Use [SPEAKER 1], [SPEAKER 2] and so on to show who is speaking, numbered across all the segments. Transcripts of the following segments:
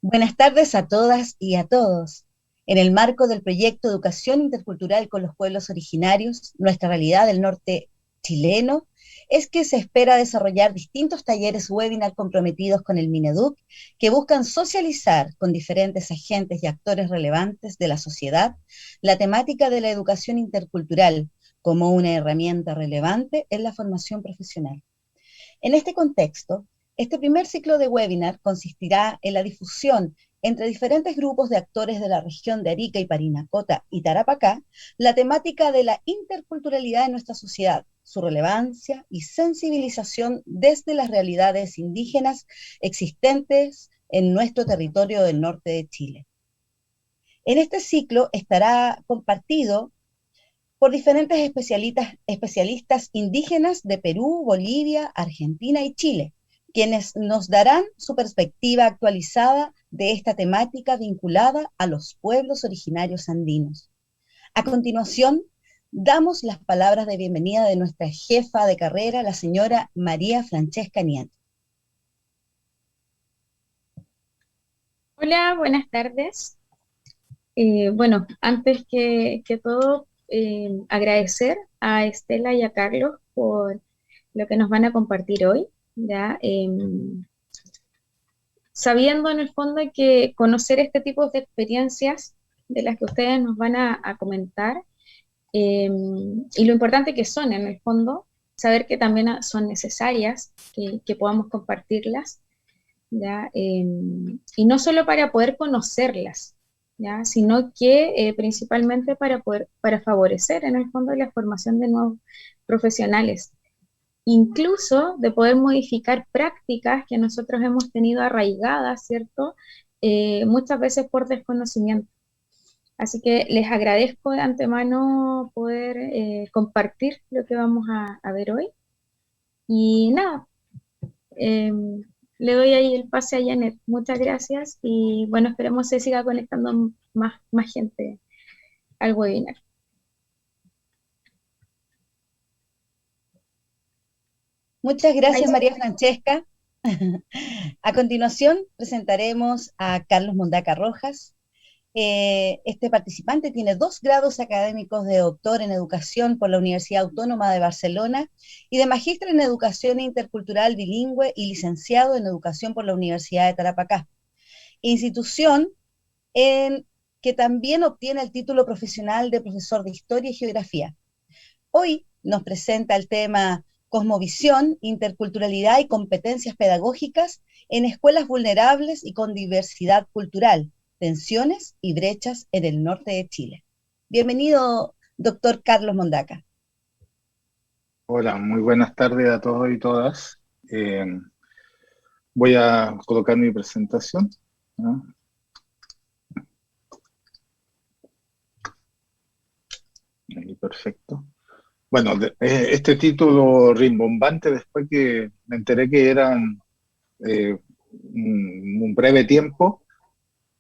[SPEAKER 1] Buenas tardes a todas y a todos. En el marco del proyecto Educación Intercultural con los Pueblos Originarios, nuestra realidad del norte chileno es que se espera desarrollar distintos talleres webinar comprometidos con el Mineduc que buscan socializar con diferentes agentes y actores relevantes de la sociedad la temática de la educación intercultural como una herramienta relevante en la formación profesional. En este contexto, este primer ciclo de webinar consistirá en la difusión entre diferentes grupos de actores de la región de Arica y Parinacota y Tarapacá, la temática de la interculturalidad en nuestra sociedad, su relevancia y sensibilización desde las realidades indígenas existentes en nuestro territorio del norte de Chile. En este ciclo estará compartido por diferentes especialistas indígenas de Perú, Bolivia, Argentina y Chile, quienes nos darán su perspectiva actualizada de esta temática vinculada a los pueblos originarios andinos. A continuación, damos las palabras de bienvenida de nuestra jefa de carrera, la señora María Francesca Nieto.
[SPEAKER 2] Hola, buenas tardes. Bueno, antes que todo, agradecer a Estela y a Carlos por lo que nos van a compartir hoy, ¿ya? Sabiendo en el fondo que conocer este tipo de experiencias de las que ustedes nos van a comentar, y lo importante que son en el fondo, saber que también son necesarias, que podamos compartirlas, ¿ya? Y no solo para poder conocerlas, ¿ya? Sino que principalmente para favorecer en el fondo la formación de nuevos profesionales, incluso de poder modificar prácticas que nosotros hemos tenido arraigadas, ¿cierto? Muchas veces por desconocimiento. Así que les agradezco de antemano poder compartir lo que vamos a ver hoy. Y nada, eh, le doy ahí el pase a Janet. Muchas gracias y bueno, esperemos se siga conectando más gente al webinar.
[SPEAKER 1] Muchas
[SPEAKER 2] Ahí
[SPEAKER 1] gracias,
[SPEAKER 2] sí.
[SPEAKER 1] María Francesca. A continuación, presentaremos a Carlos Mondaca Rojas. Este participante tiene 2 grados académicos de doctor en educación por la Universidad Autónoma de Barcelona y de magíster en educación intercultural bilingüe y licenciado en educación por la Universidad de Tarapacá, institución en que también obtiene el título profesional de profesor de historia y geografía. Hoy nos presenta el tema Cosmovisión, interculturalidad y competencias pedagógicas en escuelas vulnerables y con diversidad cultural, tensiones y brechas en el norte de Chile. Bienvenido, doctor Carlos Mondaca.
[SPEAKER 3] Hola, muy buenas tardes a todos y todas. Voy a colocar mi presentación, ¿no? Ahí, perfecto. Bueno, este título rimbombante, después que me enteré que eran un breve tiempo,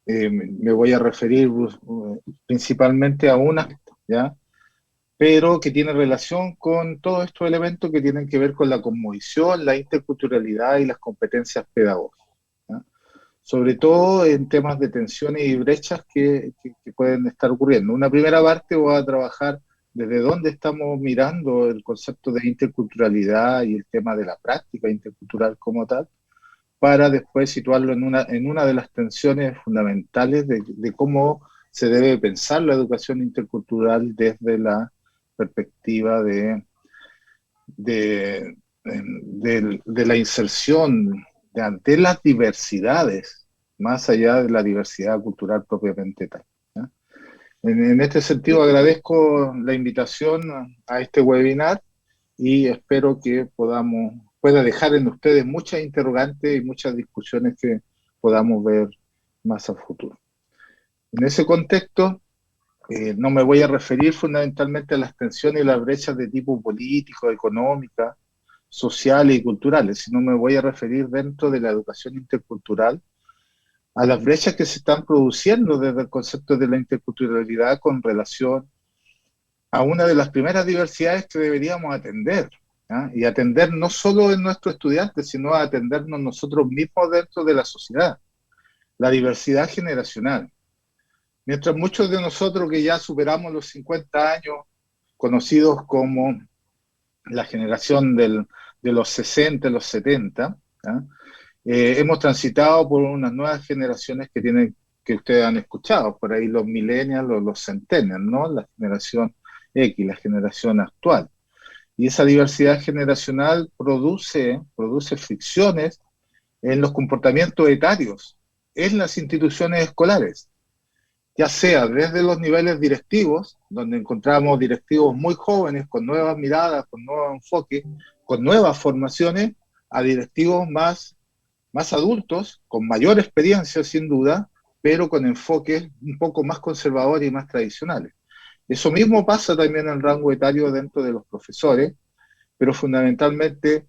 [SPEAKER 3] me voy a referir principalmente a una, ¿ya? Pero que tiene relación con todos estos elementos que tienen que ver con la cosmovisión, la interculturalidad y las competencias pedagógicas, ¿ya? Sobre todo en temas de tensiones y brechas que pueden estar ocurriendo. Una primera parte voy a trabajar desde dónde estamos mirando el concepto de interculturalidad y el tema de la práctica intercultural como tal, para después situarlo en una de las tensiones fundamentales de cómo se debe pensar la educación intercultural desde la perspectiva de la inserción de las diversidades, más allá de la diversidad cultural propiamente tal, ¿ya? En este sentido, agradezco la invitación a este webinar y espero que pueda dejar en ustedes muchas interrogantes y muchas discusiones que podamos ver más a futuro. En ese contexto, no me voy a referir fundamentalmente a las tensiones y las brechas de tipo político, económica, sociales y culturales, sino me voy a referir dentro de la educación intercultural a las brechas que se están produciendo desde el concepto de la interculturalidad con relación a una de las primeras diversidades que deberíamos atender, ¿ya? Y atender no solo en nuestros estudiantes, sino a atendernos nosotros mismos dentro de la sociedad. la diversidad generacional. Mientras muchos de nosotros que ya superamos los 50 años, conocidos como la generación de los 60, los 70, ¿ah? Hemos transitado por unas nuevas generaciones que ustedes han escuchado, por ahí los millennials o los centennials, ¿no? La generación X, la generación actual. Y esa diversidad generacional produce fricciones en los comportamientos etarios, en las instituciones escolares, ya sea desde los niveles directivos, donde encontramos directivos muy jóvenes, con nuevas miradas, con nuevos enfoques, con nuevas formaciones, a directivos más adultos, con mayor experiencia sin duda, pero con enfoques un poco más conservadores y más tradicionales. Eso mismo pasa también en el rango etario dentro de los profesores, pero fundamentalmente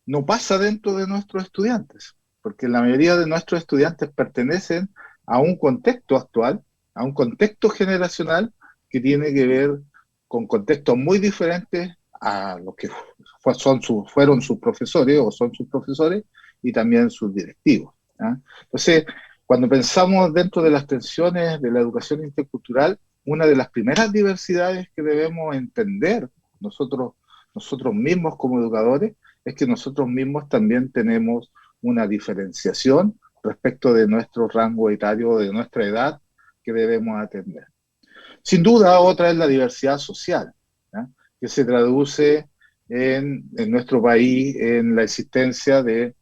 [SPEAKER 3] no pasa dentro de nuestros estudiantes, porque la mayoría de nuestros estudiantes pertenecen a un contexto actual, a un contexto generacional que tiene que ver con contextos muy diferentes a los que fueron sus profesores o son sus profesores y también sus directivos, ¿ah? Entonces, cuando pensamos dentro de las tensiones de la educación intercultural, una de las primeras diversidades que debemos entender nosotros mismos como educadores es que nosotros mismos también tenemos una diferenciación respecto de nuestro rango etario, de nuestra edad, que debemos atender. Sin duda, otra es la diversidad social, ¿eh? Que se traduce en nuestro país en la existencia de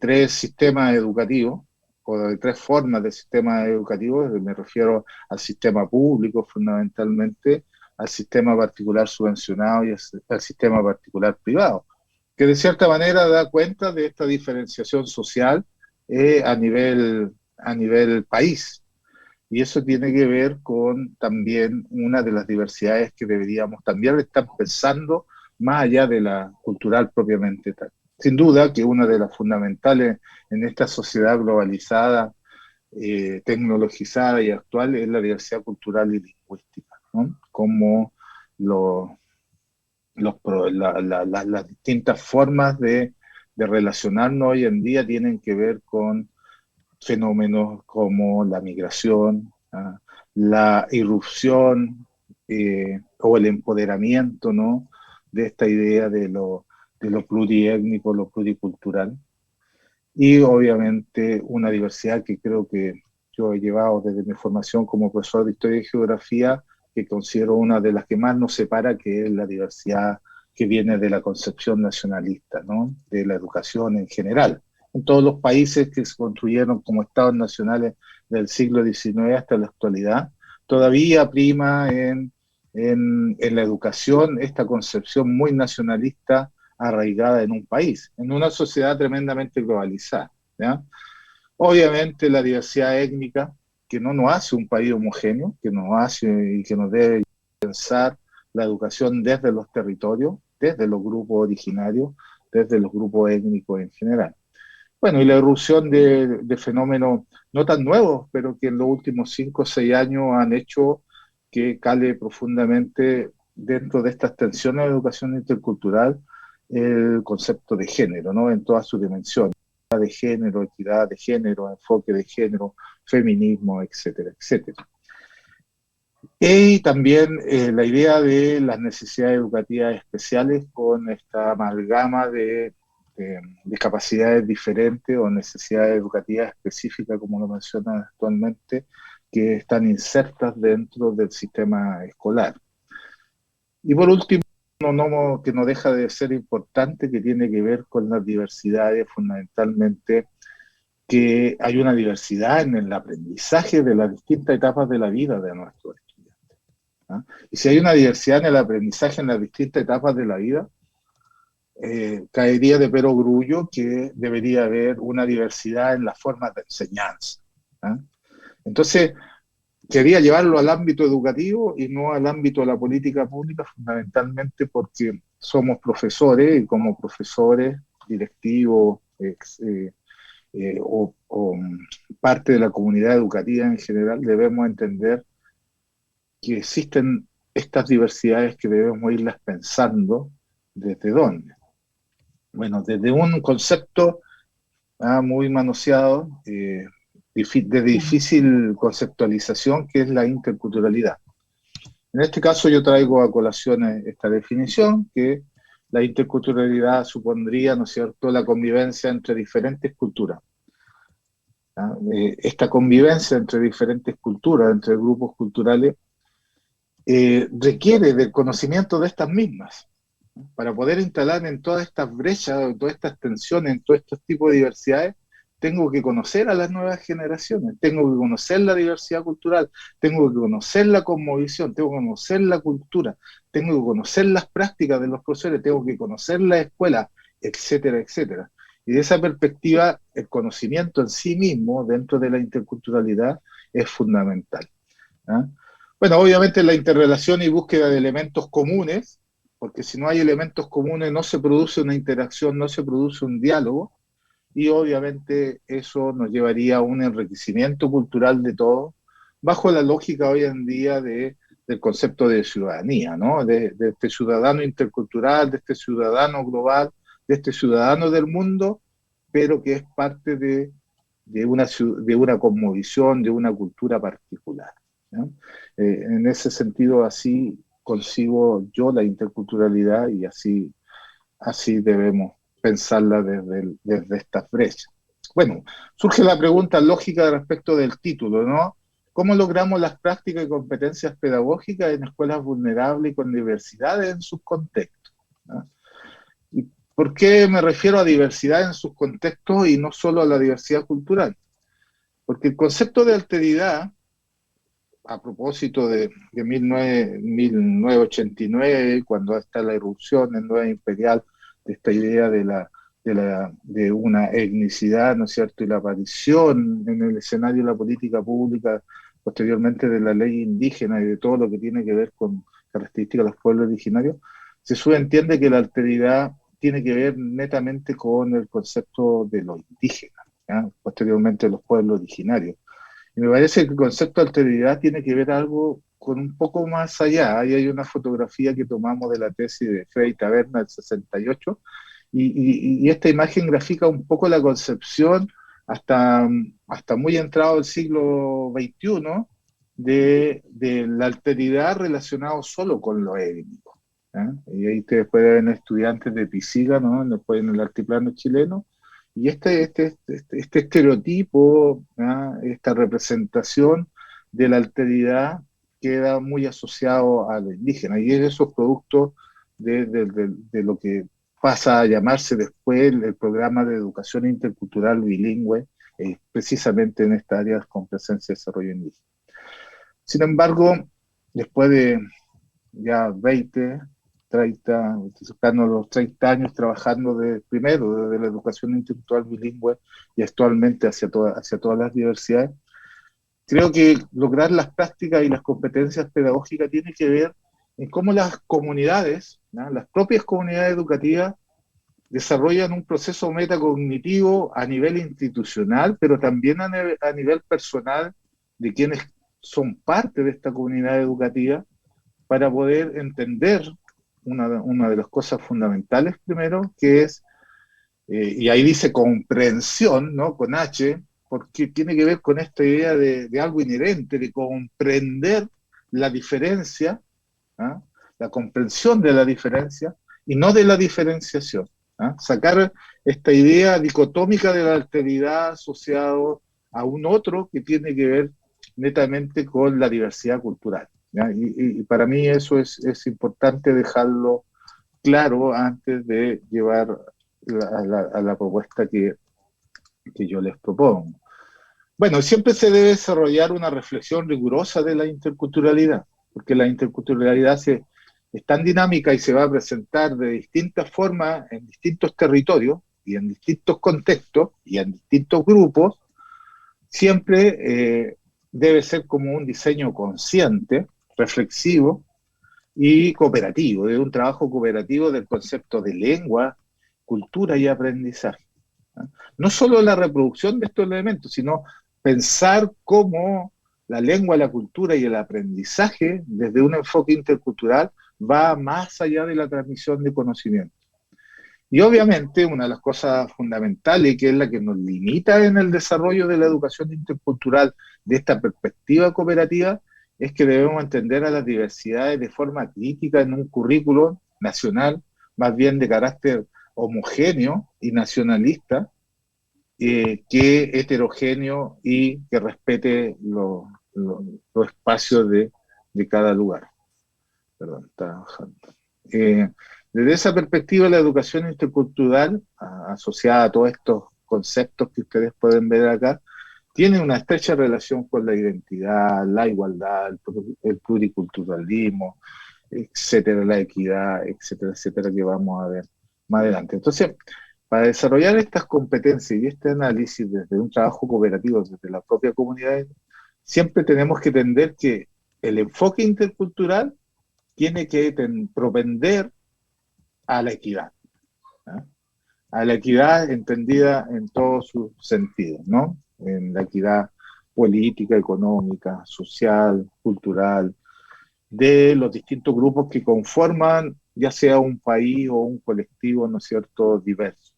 [SPEAKER 3] tres sistemas educativos, o de tres formas de sistemas educativos. Me refiero al sistema público fundamentalmente, al sistema particular subvencionado y al sistema particular privado, que de cierta manera da cuenta de esta diferenciación social a nivel país. Y eso tiene que ver con también una de las diversidades que deberíamos también estar pensando más allá de la cultural propiamente tal. Sin duda que una de las fundamentales en esta sociedad globalizada, tecnologizada y actual es la diversidad cultural y lingüística, ¿no? Como las distintas formas de relacionarnos hoy en día tienen que ver con fenómenos como la migración, la irrupción o el empoderamiento, ¿no? De esta idea de lo pluriétnico, lo pluricultural, y obviamente una diversidad que creo que yo he llevado desde mi formación como profesor de Historia y Geografía, que considero una de las que más nos separa, que es la diversidad que viene de la concepción nacionalista, ¿no? De la educación en general. En todos los países que se construyeron como estados nacionales del siglo XIX hasta la actualidad, todavía prima en la educación esta concepción muy nacionalista arraigada en un país, en una sociedad tremendamente globalizada, ¿ya? Obviamente la diversidad étnica, que no nos hace un país homogéneo, que nos hace y que nos debe pensar la educación desde los territorios, desde los grupos originarios, desde los grupos étnicos en general. Bueno, y la irrupción de fenómenos no tan nuevos, pero que en los últimos 5 o 6 años han hecho que cale profundamente dentro de estas tensiones de educación intercultural el concepto de género, ¿no? En todas sus dimensiones, de género, equidad de género, enfoque de género, feminismo, etcétera, etcétera. Y también la idea de las necesidades educativas especiales con esta amalgama de capacidades diferentes o necesidades educativas específicas, como lo mencionan actualmente, que están insertas dentro del sistema escolar. Y por último, que no deja de ser importante, que tiene que ver con las diversidades, fundamentalmente, que hay una diversidad en el aprendizaje de las distintas etapas de la vida de nuestros estudiantes, ¿ah? Y si hay una diversidad en el aprendizaje en las distintas etapas de la vida, caería de perogrullo que debería haber una diversidad en las formas de enseñanza, ¿ah? Entonces, quería llevarlo al ámbito educativo y no al ámbito de la política pública, fundamentalmente porque somos profesores y como profesores, directivos o parte de la comunidad educativa en general, debemos entender que existen estas diversidades que debemos irlas pensando. ¿Desde dónde? Bueno, desde un concepto muy manoseado, de difícil conceptualización, que es la interculturalidad. En este caso yo traigo a colación esta definición, que la interculturalidad supondría, ¿no es cierto?, la convivencia entre diferentes culturas. Esta convivencia entre diferentes culturas, entre grupos culturales, requiere del conocimiento de estas mismas, ¿no? Para poder instalar en todas estas brechas, en todas estas tensiones, en todos estos tipos de diversidades, tengo que conocer a las nuevas generaciones, tengo que conocer la diversidad cultural, tengo que conocer la cosmovisión, tengo que conocer la cultura, tengo que conocer las prácticas de los profesores, tengo que conocer la escuela, etcétera, etcétera. Y de esa perspectiva, el conocimiento en sí mismo, dentro de la interculturalidad, es fundamental, ¿ah? Bueno, obviamente la interrelación y búsqueda de elementos comunes, porque si no hay elementos comunes no se produce una interacción, no se produce un diálogo, y obviamente eso nos llevaría a un enriquecimiento cultural de todo, bajo la lógica hoy en día del concepto de ciudadanía, ¿no? De este ciudadano intercultural, de este ciudadano global, de este ciudadano del mundo, pero que es parte de una cosmovisión, de una cultura particular, ¿no? En ese sentido, así concibo yo la interculturalidad y así debemos pensarla desde estas brechas. Bueno, surge la pregunta lógica respecto del título, ¿no? ¿Cómo logramos las prácticas y competencias pedagógicas en escuelas vulnerables y con diversidades en sus contextos, ¿no? ¿Y por qué me refiero a diversidad en sus contextos y no solo a la diversidad cultural? Porque el concepto de alteridad, a propósito de 1989, cuando está la irrupción en Nueva Imperial, de esta idea de una etnicidad, ¿no es cierto?, y la aparición en el escenario de la política pública, posteriormente de la ley indígena y de todo lo que tiene que ver con características de los pueblos originarios, se subentiende que la alteridad tiene que ver netamente con el concepto de lo indígena, ¿ya? Posteriormente los pueblos originarios. Y me parece que el concepto de alteridad tiene que ver algo con un poco más allá. Ahí hay una fotografía que tomamos de la tesis de Frey Taberna del 68, y esta imagen grafica un poco la concepción hasta muy entrado el siglo XXI de la alteridad relacionada solo con lo étnico, ¿eh? Y ahí ustedes pueden ver estudiantes de Pisiga, ¿no?, después en el altiplano chileno. Y este estereotipo, ¿ah?, esta representación de la alteridad queda muy asociado a lo indígena, y es esos productos de lo que pasa a llamarse después el programa de educación intercultural bilingüe, precisamente en esta área con presencia de desarrollo indígena. Sin embargo, después de ya 20, 30, cercano los 30 años trabajando primero desde la educación intercultural bilingüe y actualmente hacia todas las diversidades, creo que lograr las prácticas y las competencias pedagógicas tiene que ver en cómo las comunidades, ¿no?, las propias comunidades educativas, desarrollan un proceso metacognitivo a nivel institucional, pero también a nivel personal de quienes son parte de esta comunidad educativa, para poder entender una de las cosas fundamentales primero, que es, y ahí dice comprensión, ¿no?, con H, porque tiene que ver con esta idea de algo inherente, de comprender la diferencia, ¿ah?, la comprensión de la diferencia y no de la diferenciación, ¿ah? Sacar esta idea dicotómica de la alteridad asociado a un otro que tiene que ver netamente con la diversidad cultural, ¿ya? Y para mí eso es importante dejarlo claro antes de llevar a la propuesta que yo les propongo. Bueno, siempre se debe desarrollar una reflexión rigurosa de la interculturalidad, porque la interculturalidad es tan dinámica y se va a presentar de distintas formas en distintos territorios y en distintos contextos y en distintos grupos. Siempre debe ser como un diseño consciente, reflexivo y cooperativo, de un trabajo cooperativo del concepto de lengua, cultura y aprendizaje, ¿no? No solo la reproducción de estos elementos, sino pensar cómo la lengua, la cultura y el aprendizaje, desde un enfoque intercultural, va más allá de la transmisión de conocimiento. Y obviamente una de las cosas fundamentales, que es la que nos limita en el desarrollo de la educación intercultural de esta perspectiva cooperativa, es que debemos entender a las diversidades de forma crítica en un currículo nacional, más bien de carácter homogéneo y nacionalista, que heterogéneo y que respete los espacios de cada lugar. Perdón, está bajando. Desde esa perspectiva, la educación intercultural, asociada a todos estos conceptos que ustedes pueden ver acá, tiene una estrecha relación con la identidad, la igualdad, el pluriculturalismo, etcétera, la equidad, etcétera, etcétera, que vamos a ver más adelante. Entonces, para desarrollar estas competencias y este análisis desde un trabajo cooperativo, desde la propia comunidad, siempre tenemos que entender que el enfoque intercultural tiene que propender a la equidad, ¿no? A la equidad entendida en todos sus sentidos, ¿no? En la equidad política, económica, social, cultural, de los distintos grupos que conforman ya sea un país o un colectivo, ¿no es cierto?, diverso.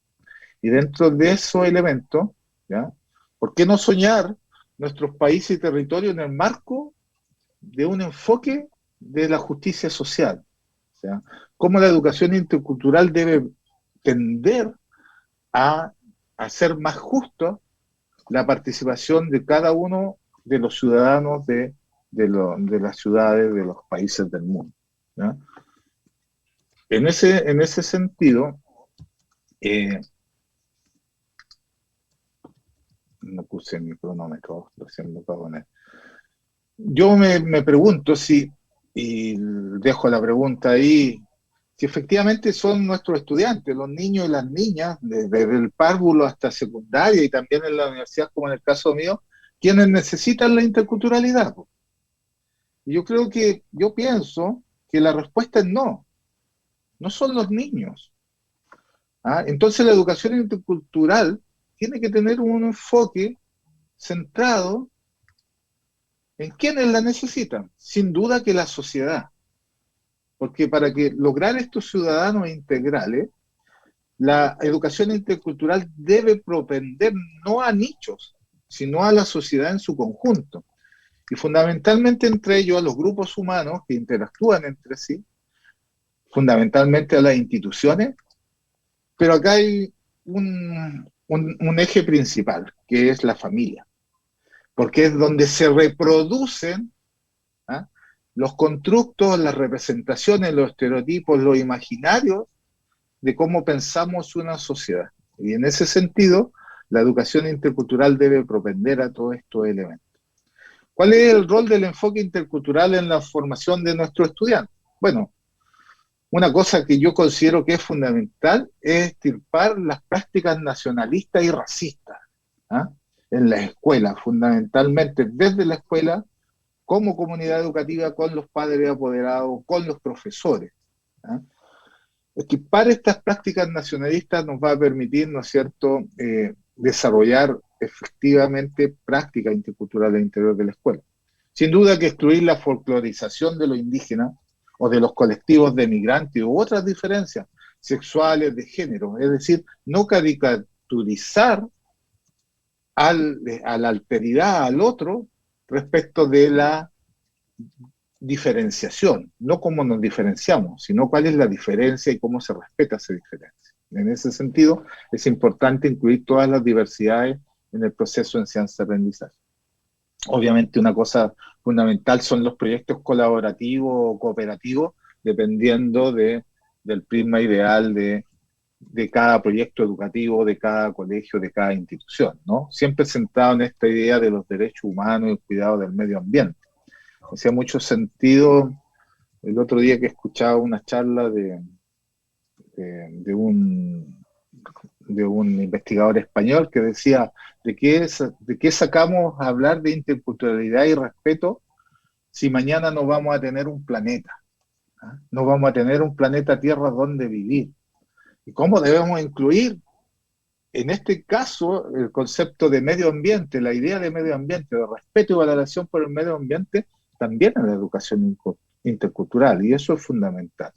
[SPEAKER 3] Y dentro de esos elementos, ¿ya?, ¿por qué no soñar nuestros países y territorios en el marco de un enfoque de la justicia social? O sea, cómo la educación intercultural debe tender a hacer más justo la participación de cada uno de los ciudadanos de las ciudades, de los países del mundo, ¿ya? En ese sentido, no puse mi cronómetro, recién lo acabo de poner. Yo me pregunto si, y dejo la pregunta ahí, si efectivamente son nuestros estudiantes, los niños y las niñas, desde el párvulo hasta secundaria y también en la universidad, como en el caso mío, quienes necesitan la interculturalidad. Y yo pienso que la respuesta es no, no son los niños. ¿Ah? Entonces la educación intercultural tiene que tener un enfoque centrado en quienes la necesitan, sin duda que la sociedad. Porque para que lograr estos ciudadanos integrales, la educación intercultural debe propender no a nichos, sino a la sociedad en su conjunto. Y fundamentalmente entre ellos a los grupos humanos que interactúan entre sí, fundamentalmente a las instituciones, pero acá hay un eje principal, que es la familia, porque es donde se reproducen, ¿ah?, los constructos, las representaciones, los estereotipos, los imaginarios de cómo pensamos una sociedad. Y en ese sentido, la educación intercultural debe propender a todos estos elementos. ¿Cuál es el rol del enfoque intercultural en la formación de nuestros estudiantes? Bueno, una cosa que yo considero que es fundamental es extirpar las prácticas nacionalistas y racistas, ¿ah?, en las escuelas, fundamentalmente desde la escuela, como comunidad educativa, con los padres apoderados, con los profesores, ¿ah? Extirpar estas prácticas nacionalistas nos va a permitir, ¿no es cierto?, desarrollar efectivamente prácticas interculturales al interior de la escuela. Sin duda que excluir la folclorización de los indígenas o de los colectivos de migrantes u otras diferencias sexuales de género, es decir, no caricaturizar a la alteridad al otro respecto de la diferenciación, no cómo nos diferenciamos, sino cuál es la diferencia y cómo se respeta esa diferencia. En ese sentido, es importante incluir todas las diversidades en el proceso de enseñanza-aprendizaje. Obviamente una cosa fundamental son los proyectos colaborativos o cooperativos, dependiendo del prisma ideal de cada proyecto educativo, de cada colegio, de cada institución, ¿no? Siempre centrado en esta idea de los derechos humanos y el cuidado del medio ambiente. Hacía mucho sentido el otro día que escuchaba una charla de un investigador español que decía, ¿de qué sacamos a hablar de interculturalidad y respeto si mañana no vamos a tener un planeta? ¿Ah? No vamos a tener un planeta Tierra donde vivir. ¿Y cómo debemos incluir, en este caso, el concepto de medio ambiente, la idea de medio ambiente, de respeto y valoración por el medio ambiente, también en la educación intercultural? Y eso es fundamental.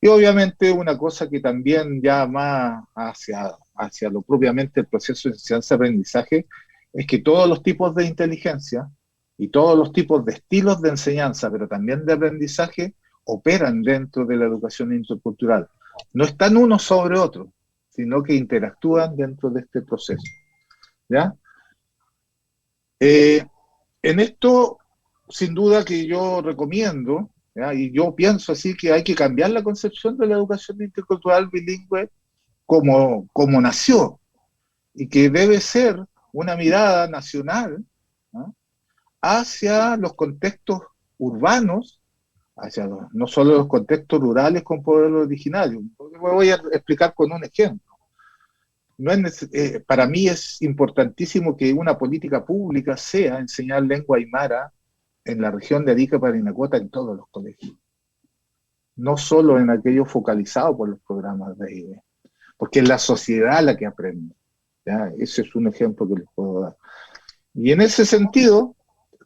[SPEAKER 3] Y obviamente una cosa que también ya más hacia lo propiamente el proceso de enseñanza-aprendizaje es que todos los tipos de inteligencia y todos los tipos de estilos de enseñanza, pero también de aprendizaje, operan dentro de la educación intercultural. No están unos sobre otros, sino que interactúan dentro de este proceso. ¿Ya? En esto, sin duda que yo recomiendo, ¿ya? Y yo pienso así que hay que cambiar la concepción de la educación intercultural bilingüe como nació, y que debe ser una mirada nacional, ¿no?, hacia los contextos urbanos, no solo los contextos rurales con pueblos originarios. Me voy a explicar con un ejemplo. Para mí es importantísimo que una política pública sea enseñar lengua aymara en la región de Arica, Parinacota, en todos los colegios. No solo en aquellos focalizados por los programas de IBE, porque es la sociedad la que aprende. ¿Ya? Ese es un ejemplo que les puedo dar. Y en ese sentido,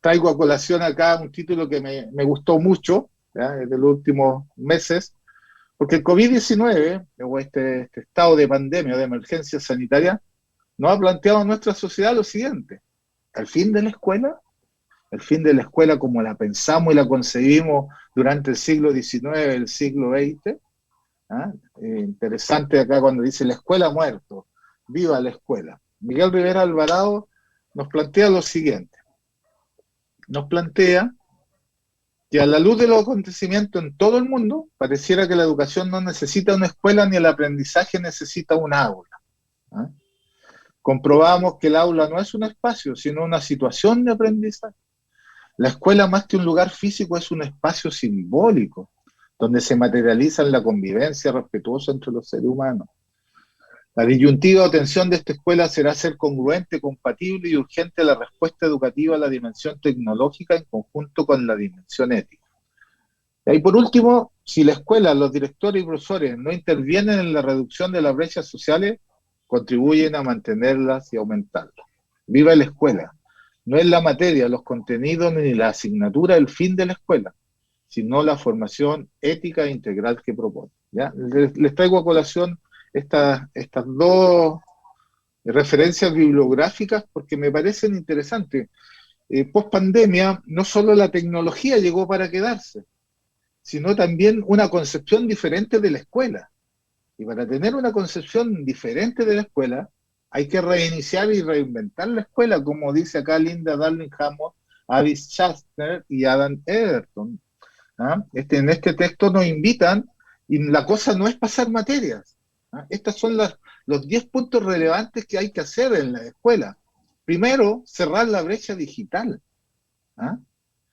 [SPEAKER 3] traigo a colación acá un título que me gustó mucho, ¿ya?, de los últimos meses, porque el COVID-19, o este estado de pandemia, de emergencia sanitaria, nos ha planteado a nuestra sociedad lo siguiente: el fin de la escuela, el fin de la escuela como la pensamos y la concebimos durante el siglo XIX, el siglo XX. ¿Ah? Interesante acá cuando dice la escuela ha muerto, viva la escuela. Miguel Rivera Alvarado nos plantea lo siguiente: nos plantea que a la luz de los acontecimientos en todo el mundo, pareciera que la educación no necesita una escuela ni el aprendizaje necesita un aula. ¿Ah? Comprobamos que el aula no es un espacio, sino una situación de aprendizaje. La escuela, más que un lugar físico, es un espacio simbólico, donde se materializa la convivencia respetuosa entre los seres humanos. La disyuntiva o tensión de esta escuela será ser congruente, compatible y urgente la respuesta educativa a la dimensión tecnológica en conjunto con la dimensión ética. Y por último, si la escuela, los directores y profesores no intervienen en la reducción de las brechas sociales, contribuyen a mantenerlas y aumentarlas. Viva la escuela. No es la materia, los contenidos ni la asignatura el fin de la escuela, sino la formación ética e integral que propone. ¿Ya? Les traigo a colación estas dos referencias bibliográficas porque me parecen interesantes. Post pandemia, no solo la tecnología llegó para quedarse, sino también una concepción diferente de la escuela. Y para tener una concepción diferente de la escuela, hay que reiniciar y reinventar la escuela, como dice acá Linda Darling-Hammond, Avis Chastner y Adam Egerton. ¿Ah? En este texto nos invitan, y la cosa no es pasar materias. ¿Ah? Estos son los 10 puntos relevantes que hay que hacer en la escuela. Primero, cerrar la brecha digital. ¿Ah?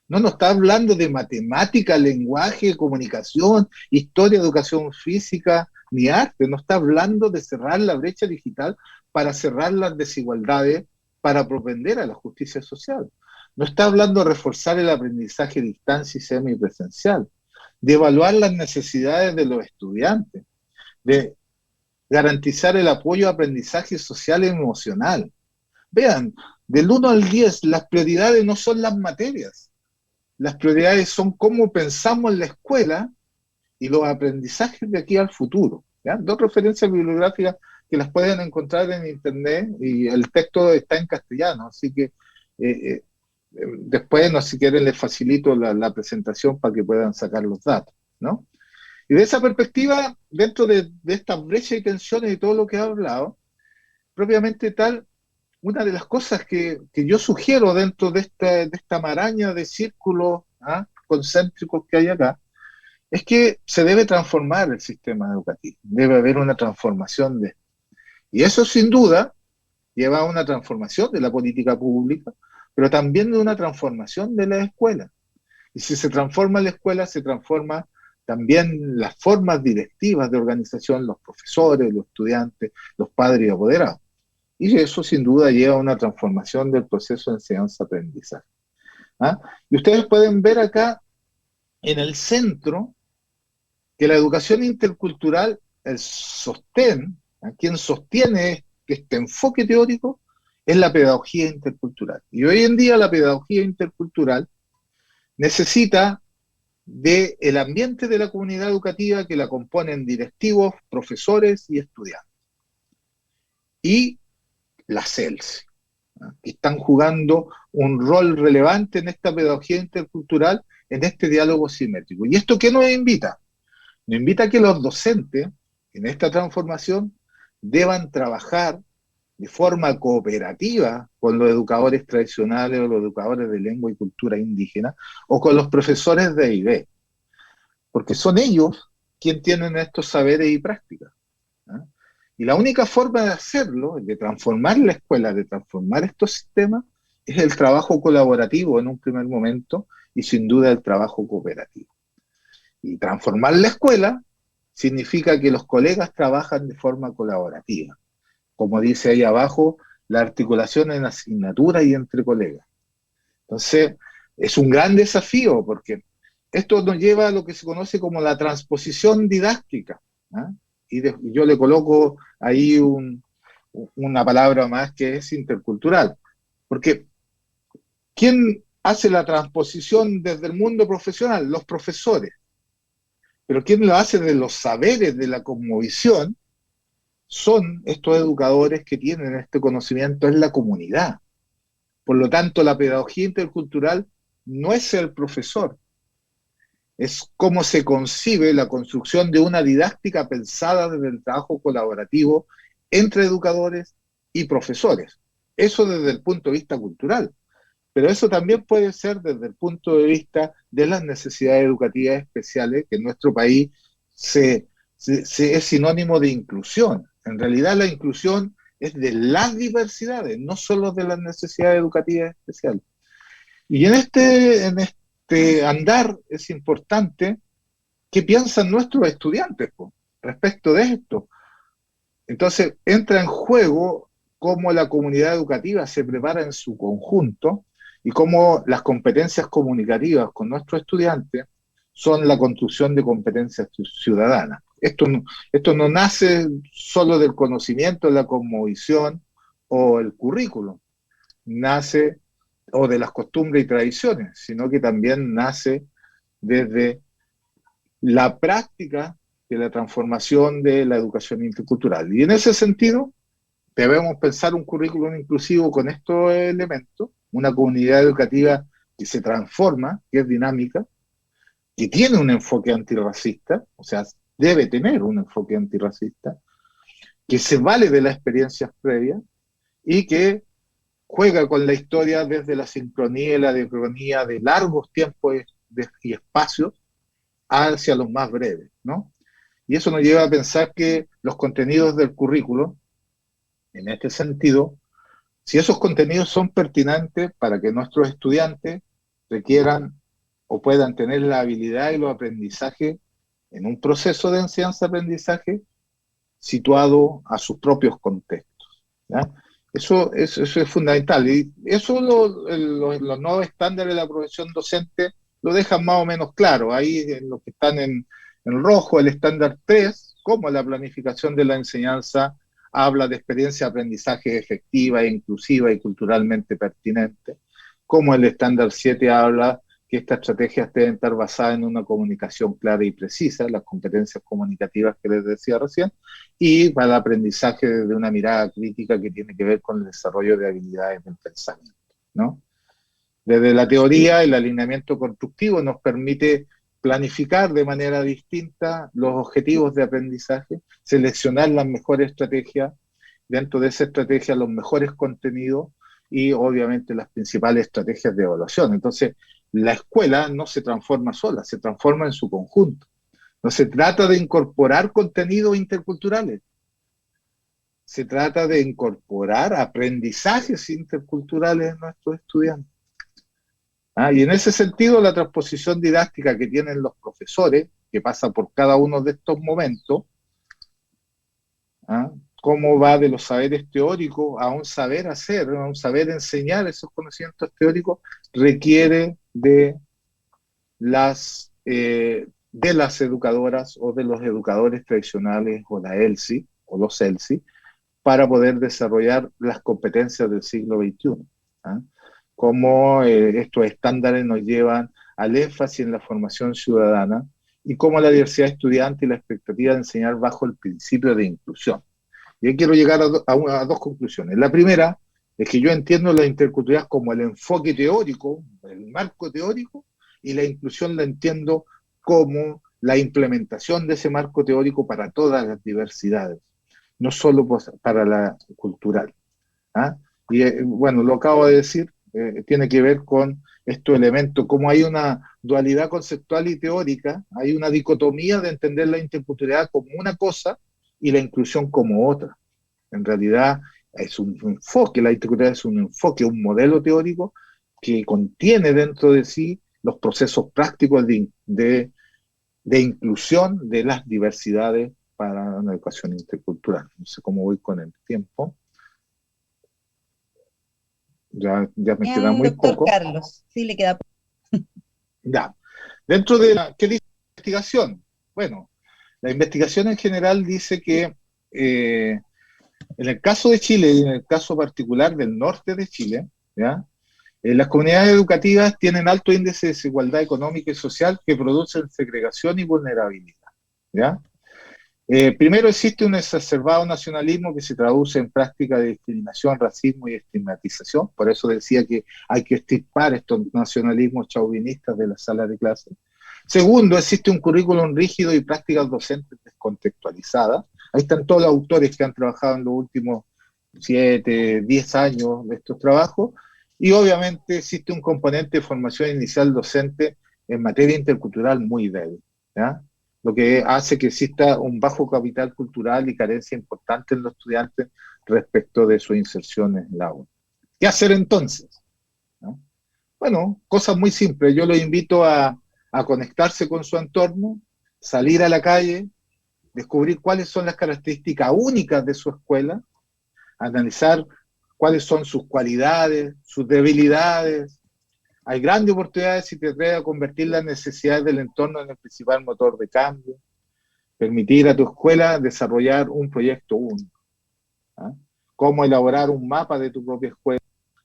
[SPEAKER 3] No nos está hablando de matemática, lenguaje, comunicación, historia, educación física, ni arte. No está hablando de cerrar la brecha digital para cerrar las desigualdades, para propender a la justicia social. No está hablando de reforzar el aprendizaje a distancia y semipresencial, de evaluar las necesidades de los estudiantes, de garantizar el apoyo a aprendizaje social y emocional. Vean, del 1 al 10, las prioridades no son las materias. Las prioridades son cómo pensamos en la escuela y los aprendizajes de aquí al futuro. ¿Ya? Dos referencias bibliográficas que las pueden encontrar en internet y el texto está en castellano, así que después, no, si quieren, les facilito la presentación para que puedan sacar los datos, ¿no? Y de esa perspectiva, dentro de estas brechas y tensiones y todo lo que he hablado, propiamente tal, una de las cosas que yo sugiero dentro de esta maraña de círculos concéntricos que hay acá, es que se debe transformar el sistema educativo, debe haber una transformación y eso sin duda lleva a una transformación de la política pública, pero también de una transformación de la escuela. Y si se transforma la escuela, se transforma también las formas directivas de organización, los profesores, los estudiantes, los padres y apoderados. Y eso sin duda lleva a una transformación del proceso de enseñanza-aprendizaje. ¿Ah? Y ustedes pueden ver acá en el centro que la educación intercultural, el sostén, quien sostiene este enfoque teórico, es la pedagogía intercultural. Y hoy en día la pedagogía intercultural necesita del ambiente de la comunidad educativa que la componen directivos, profesores y estudiantes. Y la CELSI, ¿no?, que están jugando un rol relevante en esta pedagogía intercultural, en este diálogo simétrico. ¿Y esto qué nos invita? Nos invita a que los docentes en esta transformación deban trabajar de forma cooperativa con los educadores tradicionales o los educadores de lengua y cultura indígena o con los profesores de IB, porque son ellos quienes tienen estos saberes y prácticas, ¿no? Y la única forma de hacerlo, de transformar la escuela, de transformar estos sistemas, es el trabajo colaborativo en un primer momento y sin duda el trabajo cooperativo. Y transformar la escuela significa que los colegas trabajan de forma colaborativa. Como dice ahí abajo, la articulación en asignatura y entre colegas. Entonces, es un gran desafío porque esto nos lleva a lo que se conoce como la transposición didáctica, ¿eh? Yo le coloco ahí una palabra más que es intercultural. Porque, ¿quién hace la transposición desde el mundo profesional? Los profesores. Pero ¿quién lo hace de los saberes de la cosmovisión? Son estos educadores que tienen este conocimiento en la comunidad. Por lo tanto, la pedagogía intercultural no es el profesor, es cómo se concibe la construcción de una didáctica pensada desde el trabajo colaborativo entre educadores y profesores. Eso desde el punto de vista cultural, pero eso también puede ser desde el punto de vista de las necesidades educativas especiales, que en nuestro país es sinónimo de inclusión. En realidad la inclusión es de las diversidades, no solo de las necesidades educativas especiales. Y en este andar es importante qué piensan nuestros estudiantes respecto de esto. Entonces entra en juego cómo la comunidad educativa se prepara en su conjunto y cómo las competencias comunicativas con nuestros estudiantes son la construcción de competencias ciudadanas. Esto no nace solo del conocimiento, de la cosmovisión o el currículum, nace o de las costumbres y tradiciones, sino que también nace desde la práctica de la transformación de la educación intercultural. Y en ese sentido, debemos pensar un currículum inclusivo con estos elementos, una comunidad educativa que se transforma, que es dinámica, que tiene un enfoque antirracista, o sea, debe tener un enfoque antirracista, que se vale de las experiencias previas y que juega con la historia desde la sincronía y la diacronía de largos tiempos y espacios hacia los más breves, ¿no? Y eso nos lleva a pensar que los contenidos del currículo, en este sentido, si esos contenidos son pertinentes para que nuestros estudiantes requieran o puedan tener la habilidad y los aprendizajes en un proceso de enseñanza-aprendizaje situado a sus propios contextos, ¿ya? Eso es fundamental. Y eso los nuevos estándares de la profesión docente lo dejan más o menos claro. Ahí en los que están en rojo, el estándar 3, como la planificación de la enseñanza habla de experiencia de aprendizaje efectiva, inclusiva y culturalmente pertinente, como el estándar 7 habla que estas estrategias deben estar basadas en una comunicación clara y precisa, las competencias comunicativas que les decía recién, y para el aprendizaje desde una mirada crítica que tiene que ver con el desarrollo de habilidades del pensamiento, ¿no? Desde la teoría, el alineamiento constructivo nos permite planificar de manera distinta los objetivos de aprendizaje, seleccionar las mejores estrategias, dentro de esa estrategia los mejores contenidos y obviamente las principales estrategias de evaluación. Entonces, la escuela no se transforma sola, se transforma en su conjunto. No se trata de incorporar contenidos interculturales, se trata de incorporar aprendizajes interculturales en nuestros estudiantes. Y en ese sentido, la transposición didáctica que tienen los profesores, que pasa por cada uno de estos momentos, cómo va de los saberes teóricos a un saber hacer, a un saber enseñar esos conocimientos teóricos, requiere de las educadoras o de los educadores tradicionales o la ELSI o los ELSI para poder desarrollar las competencias del siglo XXI. Cómo estos estándares nos llevan al énfasis en la formación ciudadana y cómo la diversidad estudiante y la expectativa de enseñar bajo el principio de inclusión. Y ahí quiero llegar a dos conclusiones. La primera es que yo entiendo la interculturalidad como el enfoque teórico, el marco teórico, y la inclusión la entiendo como la implementación de ese marco teórico para todas las diversidades, no solo para la cultural. ¿Ah? Y bueno, lo acabo de decir, tiene que ver con estos elementos, como hay una dualidad conceptual y teórica, hay una dicotomía de entender la interculturalidad como una cosa y la inclusión como otra. En realidad es un enfoque, la interculturalidad es un enfoque, un modelo teórico que contiene dentro de sí los procesos prácticos de inclusión de las diversidades para una educación intercultural. No sé cómo voy con el tiempo. Ya me queda muy
[SPEAKER 1] Doctor
[SPEAKER 3] poco.
[SPEAKER 1] Carlos, sí le queda poco.
[SPEAKER 3] Ya. Dentro de ¿qué dice la investigación? Bueno, la investigación en general dice que en el caso de Chile y en el caso particular del norte de Chile, ¿ya? Las comunidades educativas tienen alto índice de desigualdad económica y social que producen segregación y vulnerabilidad, ¿ya? Primero existe un exacerbado nacionalismo que se traduce en prácticas de discriminación, racismo y estigmatización. Por eso decía que hay que extirpar estos nacionalismos chauvinistas de la sala de clase. Segundo, existe un currículum rígido y prácticas docentes descontextualizadas. Ahí están todos los autores que han trabajado en los últimos 7, 10 años de estos trabajos. Y obviamente existe un componente de formación inicial docente en materia intercultural muy débil, ¿ya? Lo que hace que exista un bajo capital cultural y carencia importante en los estudiantes respecto de su inserción en la aula. ¿Qué hacer entonces? ¿No? Bueno, cosas muy simples. Yo los invito a conectarse con su entorno, salir a la calle, descubrir cuáles son las características únicas de su escuela, analizar cuáles son sus cualidades, sus debilidades. Hay grandes oportunidades si te atreves a convertir las necesidades del entorno en el principal motor de cambio, permitir a tu escuela desarrollar un proyecto único. ¿Ah? Cómo elaborar un mapa de tu propia escuela,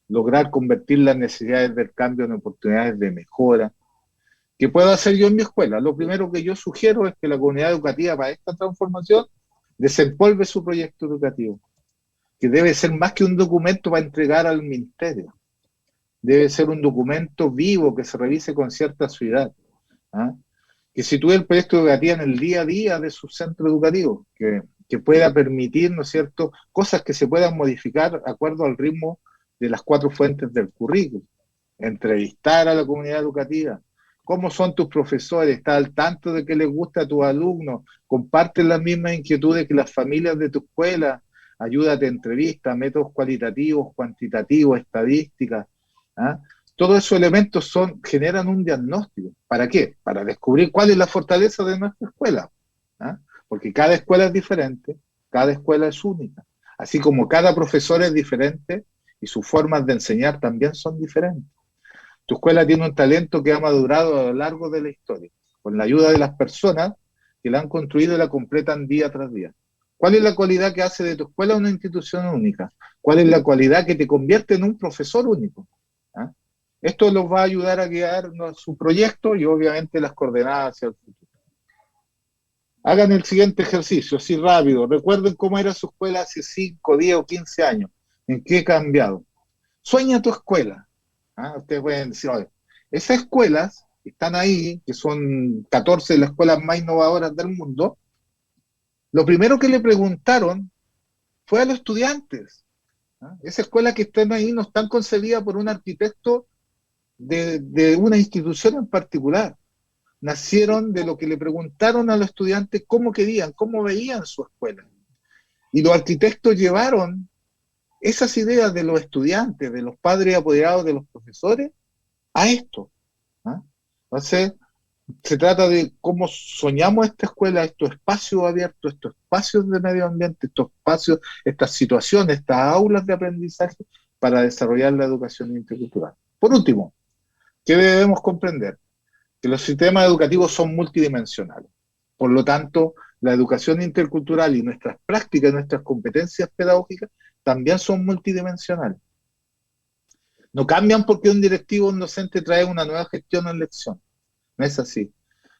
[SPEAKER 3] lograr convertir las necesidades del cambio en oportunidades de mejora. ¿Qué puedo hacer yo en mi escuela? Lo primero que yo sugiero es que la comunidad educativa para esta transformación desempolve su proyecto educativo, que debe ser más que un documento para entregar al ministerio. Debe ser un documento vivo que se revise con cierta asiduidad. ¿Ah? Que sitúe el proyecto educativo en el día a día de su centro educativo, que pueda permitir, ¿no es cierto?, cosas que se puedan modificar de acuerdo al ritmo de las 4 fuentes del currículum. Entrevistar a la comunidad educativa. ¿Cómo son tus profesores? ¿Estás al tanto de qué les gusta a tus alumnos? ¿Comparten las mismas inquietudes que las familias de tu escuela? Ayúdate a entrevistas, métodos cualitativos, cuantitativos, estadísticas. ¿Ah? Todos esos elementos generan un diagnóstico. ¿Para qué? Para descubrir cuál es la fortaleza de nuestra escuela. ¿Ah? Porque cada escuela es diferente, cada escuela es única. Así como cada profesor es diferente y sus formas de enseñar también son diferentes. Tu escuela tiene un talento que ha madurado a lo largo de la historia, con la ayuda de las personas que la han construido y la completan día tras día. ¿Cuál es la cualidad que hace de tu escuela una institución única? ¿Cuál es la cualidad que te convierte en un profesor único? ¿Ah? Esto los va a ayudar a guiar su proyecto y obviamente las coordenadas hacia el futuro. Hagan el siguiente ejercicio, así rápido. Recuerden cómo era su escuela hace 5, 10 o 15 años. ¿En qué ha cambiado? Sueña tu escuela. ¿Ah? Ustedes pueden decir, oye, esas escuelas que están ahí, que son 14 de las escuelas más innovadoras del mundo, lo primero que le preguntaron fue a los estudiantes. ¿Ah? Esas escuelas que están ahí no están concebidas por un arquitecto de una institución en particular. Nacieron de lo que le preguntaron a los estudiantes cómo querían, cómo veían su escuela. Y los arquitectos llevaron esas ideas de los estudiantes, de los padres apoderados, de los profesores, a esto. ¿Ah? Entonces, se trata de cómo soñamos esta escuela, estos espacios abiertos, estos espacios de medio ambiente, estos espacios, estas situaciones, estas aulas de aprendizaje para desarrollar la educación intercultural. Por último, ¿qué debemos comprender? Que los sistemas educativos son multidimensionales. Por lo tanto, la educación intercultural y nuestras prácticas, nuestras competencias pedagógicas también son multidimensionales. No cambian porque un directivo o un docente trae una nueva gestión en lección. No es así.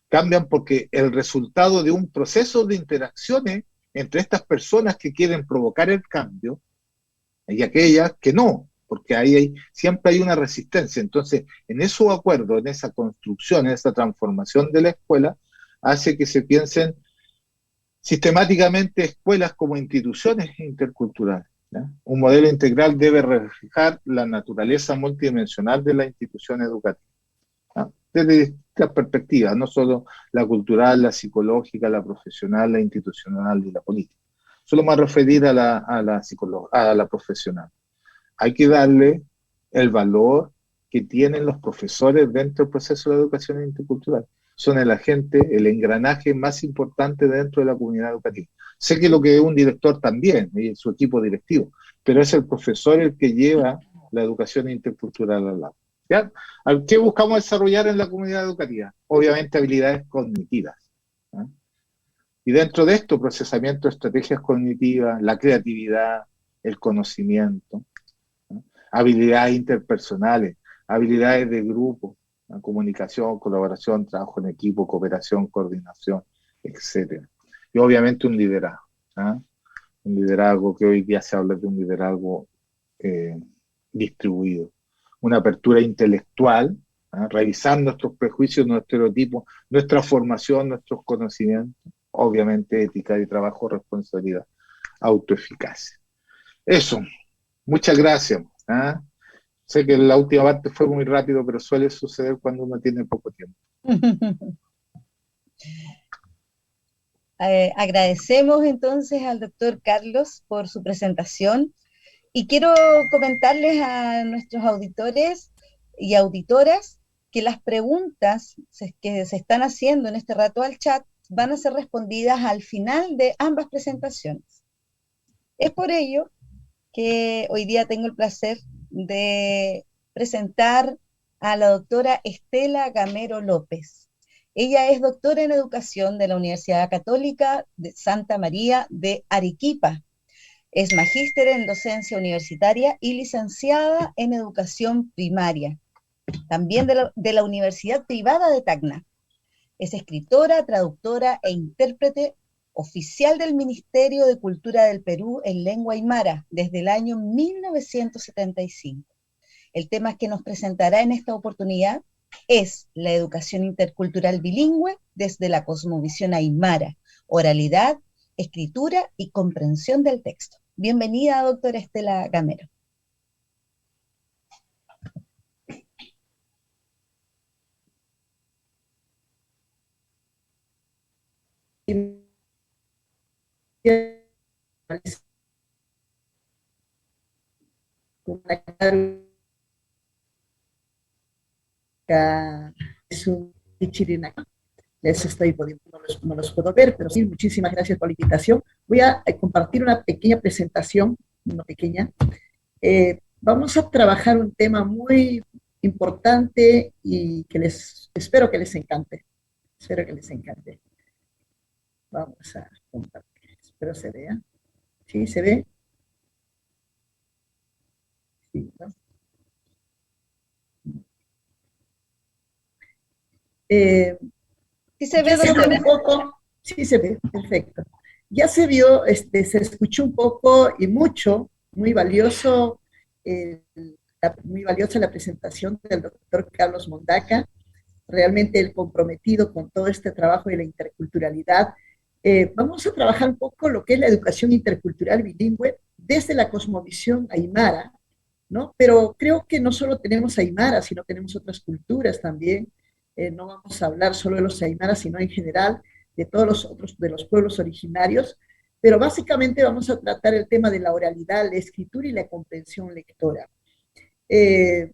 [SPEAKER 3] Cambian porque el resultado de un proceso de interacciones entre estas personas que quieren provocar el cambio y aquellas que no, porque siempre hay una resistencia. Entonces, en esos acuerdos, en esa construcción, en esa transformación de la escuela, hace que se piensen sistemáticamente escuelas como instituciones interculturales, ¿ya? Un modelo integral debe reflejar la naturaleza multidimensional de la institución educativa, ¿ya? Desde distintas perspectivas, no solo la cultural, la psicológica, la profesional, la institucional y la política. Solo me voy a referir a la profesional. Hay que darle el valor que tienen los profesores dentro del proceso de educación intercultural. Son el agente, el engranaje más importante dentro de la comunidad educativa. Sé que lo que es un director también, y su equipo directivo, pero es el profesor el que lleva la educación intercultural al lado. ¿Ya? ¿Qué buscamos desarrollar en la comunidad educativa? Obviamente habilidades cognitivas, ¿no? Y dentro de esto, procesamiento de estrategias cognitivas, la creatividad, el conocimiento, ¿no? Habilidades interpersonales, habilidades de grupo, ¿no? Comunicación, colaboración, trabajo en equipo, cooperación, coordinación, etc. Y obviamente un liderazgo, ¿no? Un liderazgo que hoy día se habla de un liderazgo distribuido. Una apertura intelectual, ¿no? Revisar nuestros prejuicios, nuestros estereotipos, nuestra formación, nuestros conocimientos, obviamente ética de trabajo, responsabilidad, autoeficacia. Eso, muchas gracias. ¿Ah? Sé que la última parte fue muy rápido, pero suele suceder cuando uno tiene poco tiempo.
[SPEAKER 1] Agradecemos entonces al doctor Carlos por su presentación y quiero comentarles a nuestros auditores y auditoras que las preguntas que se están haciendo en este rato al chat van a ser respondidas al final de ambas presentaciones. Es por ello que hoy día tengo el placer de presentar a la doctora Estela Gamero López. Ella es doctora en educación de la Universidad Católica de Santa María de Arequipa. Es magíster en docencia universitaria y licenciada en educación primaria, también de la Universidad Privada de Tacna. Es escritora, traductora e intérprete oficial del Ministerio de Cultura del Perú en lengua aymara desde el año 1975. El tema que nos presentará en esta oportunidad es la educación intercultural bilingüe desde la cosmovisión aymara, oralidad, escritura y comprensión del texto. Bienvenida, doctora Estela Gamero.
[SPEAKER 4] Es un chirinaca. Les estoy poniendo, no los puedo ver, pero sí, muchísimas gracias por la invitación. Voy a compartir una pequeña presentación, una pequeña. Vamos a trabajar un tema muy importante y que espero que les encante. Espero que les encante. Vamos a compartir. Espero se vea. ¿Sí? ¿Se ve? Sí, ¿no?
[SPEAKER 1] ¿Sí se ve, doctora?
[SPEAKER 4] Sí se ve, perfecto. Ya se vio, se escuchó un poco y mucho, muy valiosa la presentación del doctor Carlos Mondaca, realmente el comprometido con todo este trabajo de la interculturalidad. Vamos a trabajar un poco lo que es la educación intercultural bilingüe desde la cosmovisión aymara, ¿no? Pero creo que no solo tenemos aymara, sino tenemos otras culturas también. No vamos a hablar solo de los aymaras, sino en general de todos los otros, de los pueblos originarios, pero básicamente vamos a tratar el tema de la oralidad, la escritura y la comprensión lectora. En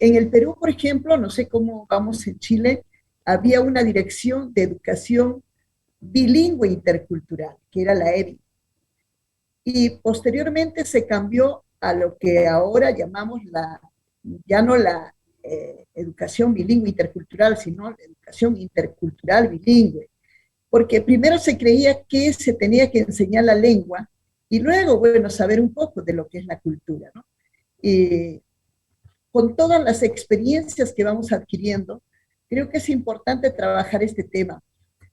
[SPEAKER 4] el Perú, por ejemplo, no sé cómo vamos en Chile, había una dirección de educación bilingüe intercultural, que era la EBI, y posteriormente se cambió a lo que ahora llamamos ya no la educación bilingüe intercultural, sino la educación intercultural bilingüe, porque primero se creía que se tenía que enseñar la lengua y luego, bueno, saber un poco de lo que es la cultura, ¿no? con todas las experiencias que vamos adquiriendo, creo que es importante trabajar este tema.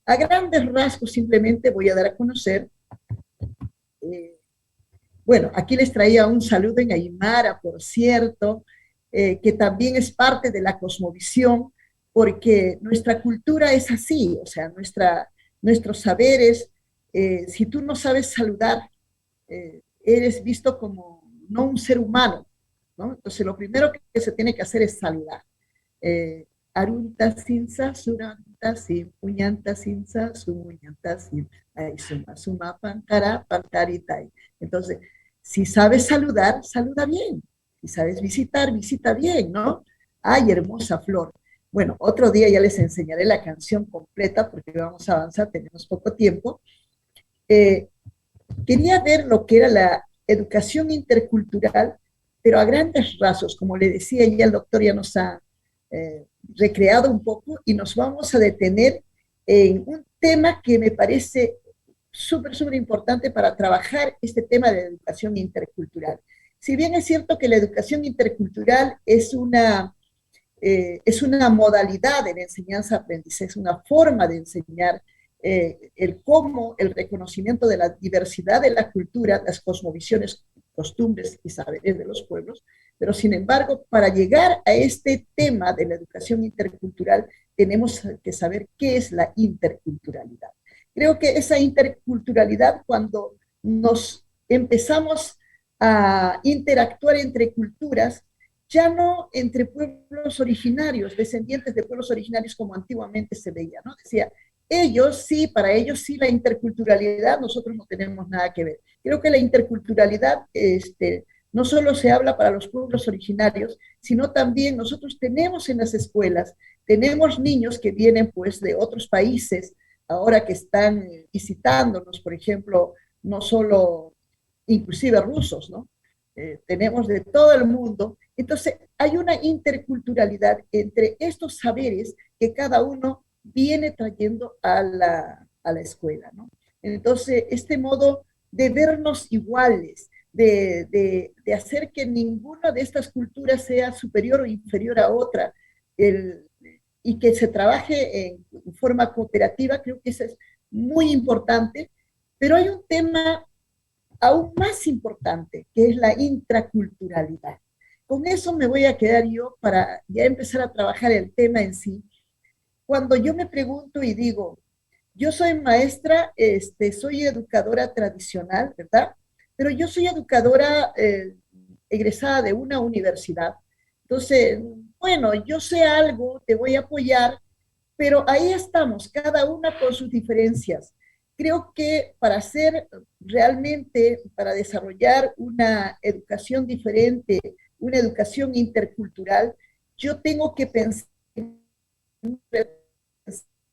[SPEAKER 4] A grandes rasgos simplemente voy a dar a conocer, bueno, aquí les traía un saludo en Aymara, por cierto, que también es parte de la cosmovisión, porque nuestra cultura es así, o sea, nuestros saberes, si tú no sabes saludar, eres visto como no un ser humano, ¿no? Entonces, lo primero que se tiene que hacer es saludar. Arunta sinsa, suranta sim, uñanta sinsa, sumuñanta sim, ay, suma, suma, pantara, pantaritai. Entonces, si sabes saludar, saluda bien. Si sabes visitar, visita bien, ¿no? Ay, hermosa flor. Bueno, otro día ya les enseñaré la canción completa porque vamos a avanzar, tenemos poco tiempo. Quería ver lo que era la educación intercultural, pero a grandes rasgos, como le decía, ya el doctor ya nos ha recreado un poco y nos vamos a detener en un tema que me parece súper, súper importante para trabajar este tema de educación intercultural. Si bien es cierto que la educación intercultural es una modalidad de enseñanza-aprendizaje, es una forma de enseñar el cómo, el reconocimiento de la diversidad de la cultura, las cosmovisiones, costumbres y saberes de los pueblos, pero sin embargo, para llegar a este tema de la educación intercultural, tenemos que saber qué es la interculturalidad. Creo que esa interculturalidad, cuando nos empezamos a interactuar entre culturas, ya no entre pueblos originarios, descendientes de pueblos originarios como antiguamente se veía, ¿no? Decía, ellos sí, para ellos sí la interculturalidad, nosotros no tenemos nada que ver. Creo que la interculturalidad no solo se habla para los pueblos originarios, sino también nosotros tenemos en las escuelas, tenemos niños que vienen pues de otros países, ahora que están visitándonos, por ejemplo, no solo, inclusive rusos, ¿no? Tenemos de todo el mundo. Entonces, hay una interculturalidad entre estos saberes que cada uno viene trayendo a la escuela, ¿no? Entonces, este modo de vernos iguales, de hacer que ninguna de estas culturas sea superior o inferior a otra, y que se trabaje en forma cooperativa, creo que eso es muy importante, pero hay un tema aún más importante, que es la intraculturalidad. Con eso me voy a quedar yo para ya empezar a trabajar el tema en sí. Cuando yo me pregunto y digo, yo soy maestra, soy educadora tradicional, ¿verdad? Pero yo soy educadora egresada de una universidad. Entonces, bueno, yo sé algo, te voy a apoyar, pero ahí estamos, cada una con sus diferencias. Creo que para hacer realmente, para desarrollar una educación diferente, una educación intercultural, yo tengo que pensar en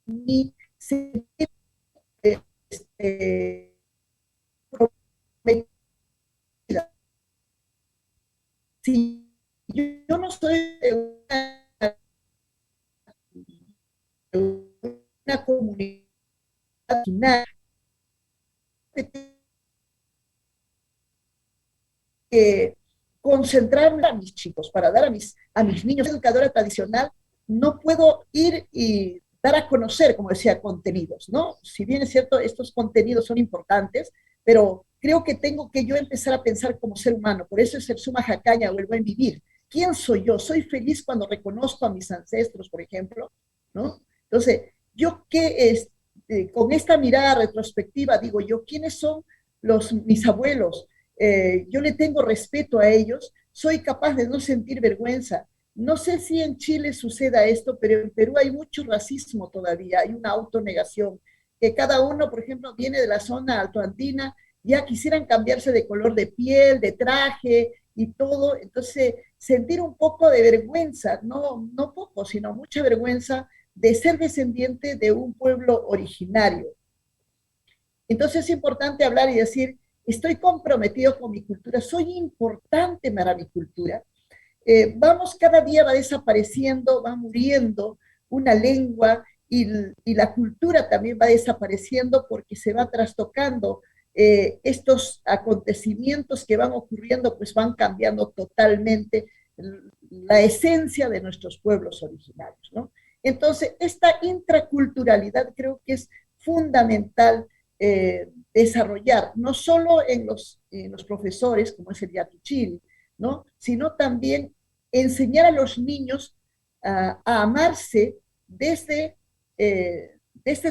[SPEAKER 4] mi sentir prometida. Si yo no soy de una comunidad, concentrarme a mis chicos, para dar a mis niños educadora tradicional, no puedo ir y dar a conocer, como decía, contenidos, ¿no? Si bien es cierto, estos contenidos son importantes, pero creo que tengo que yo empezar a pensar como ser humano, por eso es el suma jacaña o el buen vivir. ¿Quién soy yo? Soy feliz cuando reconozco a mis ancestros, por ejemplo, ¿no? Entonces, yo qué es, con esta mirada retrospectiva, digo yo, ¿quiénes son mis abuelos? Yo le tengo respeto a ellos, soy capaz de no sentir vergüenza. No sé si en Chile suceda esto, pero en Perú hay mucho racismo todavía, hay una autonegación, que cada uno, por ejemplo, viene de la zona altoandina, ya quisieran cambiarse de color de piel, de traje y todo, entonces sentir un poco de vergüenza, no poco, sino mucha vergüenza de ser descendiente de un pueblo originario. Entonces es importante hablar y decir, estoy comprometido con mi cultura, soy importante para mi cultura. Vamos, cada día va desapareciendo, va muriendo una lengua y la cultura también va desapareciendo porque se va trastocando. Estos acontecimientos que van ocurriendo pues van cambiando totalmente la esencia de nuestros pueblos originarios, ¿no? Entonces, esta intraculturalidad creo que es fundamental desarrollar, no solo en los profesores, como es el Yatuchil, ¿no? Sino también enseñar a los niños a amarse desde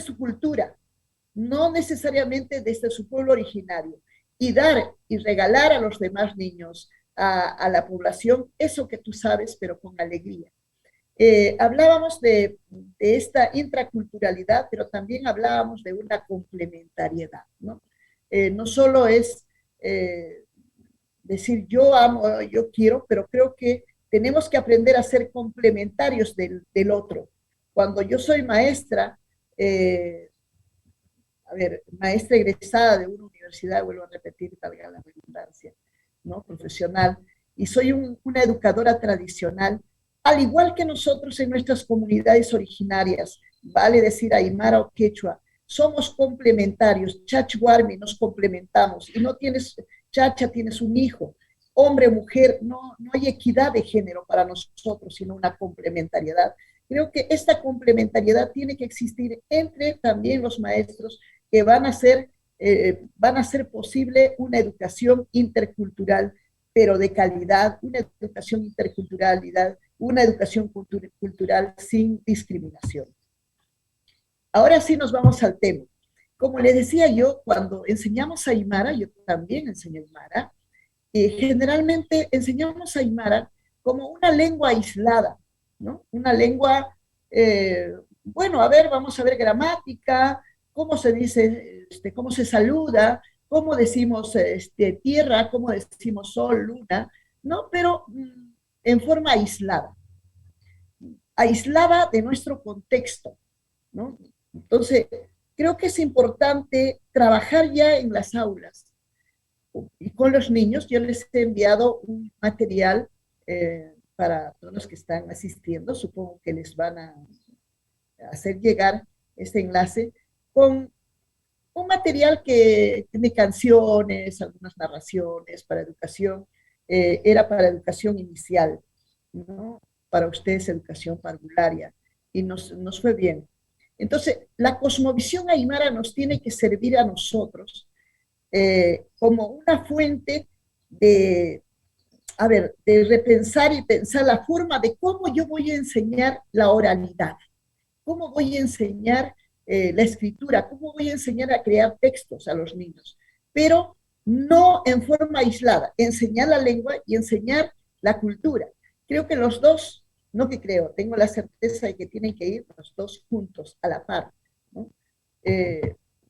[SPEAKER 4] su cultura, no necesariamente desde su pueblo originario, y dar y regalar a los demás niños, a la población, eso que tú sabes, pero con alegría. Hablábamos de esta intraculturalidad, pero también hablábamos de una complementariedad, ¿no? No solo es decir yo amo, yo quiero, pero creo que tenemos que aprender a ser complementarios del otro. Cuando yo soy maestra, maestra egresada de una universidad, vuelvo a repetir, valga la redundancia, ¿no? Profesional, y soy una educadora tradicional, al igual que nosotros en nuestras comunidades originarias, vale decir aymara o quechua, somos complementarios, chachuarmi, nos complementamos, y no tienes, chacha, tienes un hijo, hombre, mujer, no hay equidad de género para nosotros, sino una complementariedad. Creo que esta complementariedad tiene que existir entre también los maestros que van a hacer posible una educación intercultural, pero de calidad, una educación interculturalidad, una educación cultural sin discriminación. Ahora sí nos vamos al tema. Como les decía yo, cuando enseñamos Aymara, yo también enseñé Aymara, generalmente enseñamos Aymara como una lengua aislada, ¿no? Una lengua, bueno, a ver, vamos a ver gramática, cómo se dice, cómo se saluda, cómo decimos tierra, cómo decimos sol, luna, ¿no? Pero en forma aislada de nuestro contexto, ¿no? Entonces, creo que es importante trabajar ya en las aulas y con los niños. Yo les he enviado un material para todos los que están asistiendo, supongo que les van a hacer llegar este enlace con un material que tiene canciones, algunas narraciones para educación, era para educación inicial, ¿no? Para ustedes educación parvularia, y nos fue bien. Entonces, la cosmovisión aymara nos tiene que servir a nosotros como una fuente de, de repensar y pensar la forma de cómo yo voy a enseñar la oralidad, cómo voy a enseñar la escritura, cómo voy a enseñar a crear textos a los niños, pero no en forma aislada, enseñar la lengua y enseñar la cultura. Creo que los dos, no que creo, tengo la certeza de que tienen que ir los dos juntos, a la par, ¿no?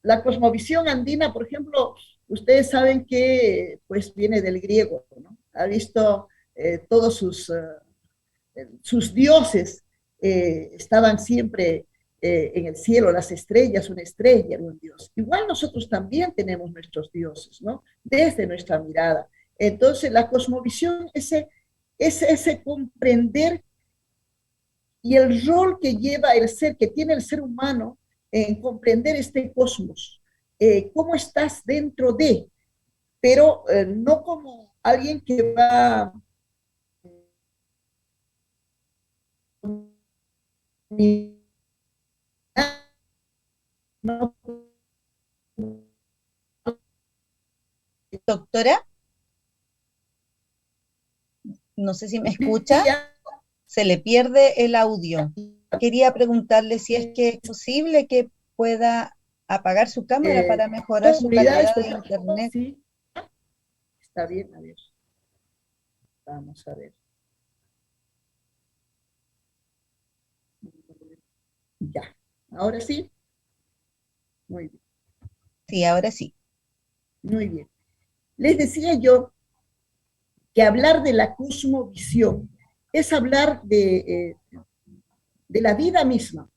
[SPEAKER 4] La cosmovisión andina, por ejemplo, ustedes saben que pues viene del griego, ¿no? Ha visto todos sus dioses estaban siempre en el cielo, las estrellas, una estrella, un dios. Igual nosotros también tenemos nuestros dioses, ¿no? Desde nuestra mirada. Entonces, la cosmovisión es ese comprender y el rol que lleva el ser, que tiene el ser humano en comprender este cosmos. Cómo estás dentro de, pero no como alguien que va no.
[SPEAKER 1] Doctora, no sé si me escucha, se le pierde el audio. Quería preguntarle si es que es posible que pueda apagar su cámara para mejorar su calidad de internet.
[SPEAKER 4] Sí. Está bien, a ver. Vamos a ver. Ya, ahora sí. Muy bien.
[SPEAKER 1] Sí, ahora sí.
[SPEAKER 4] Muy bien. Les decía yo que hablar de la cosmovisión es hablar de la vida misma,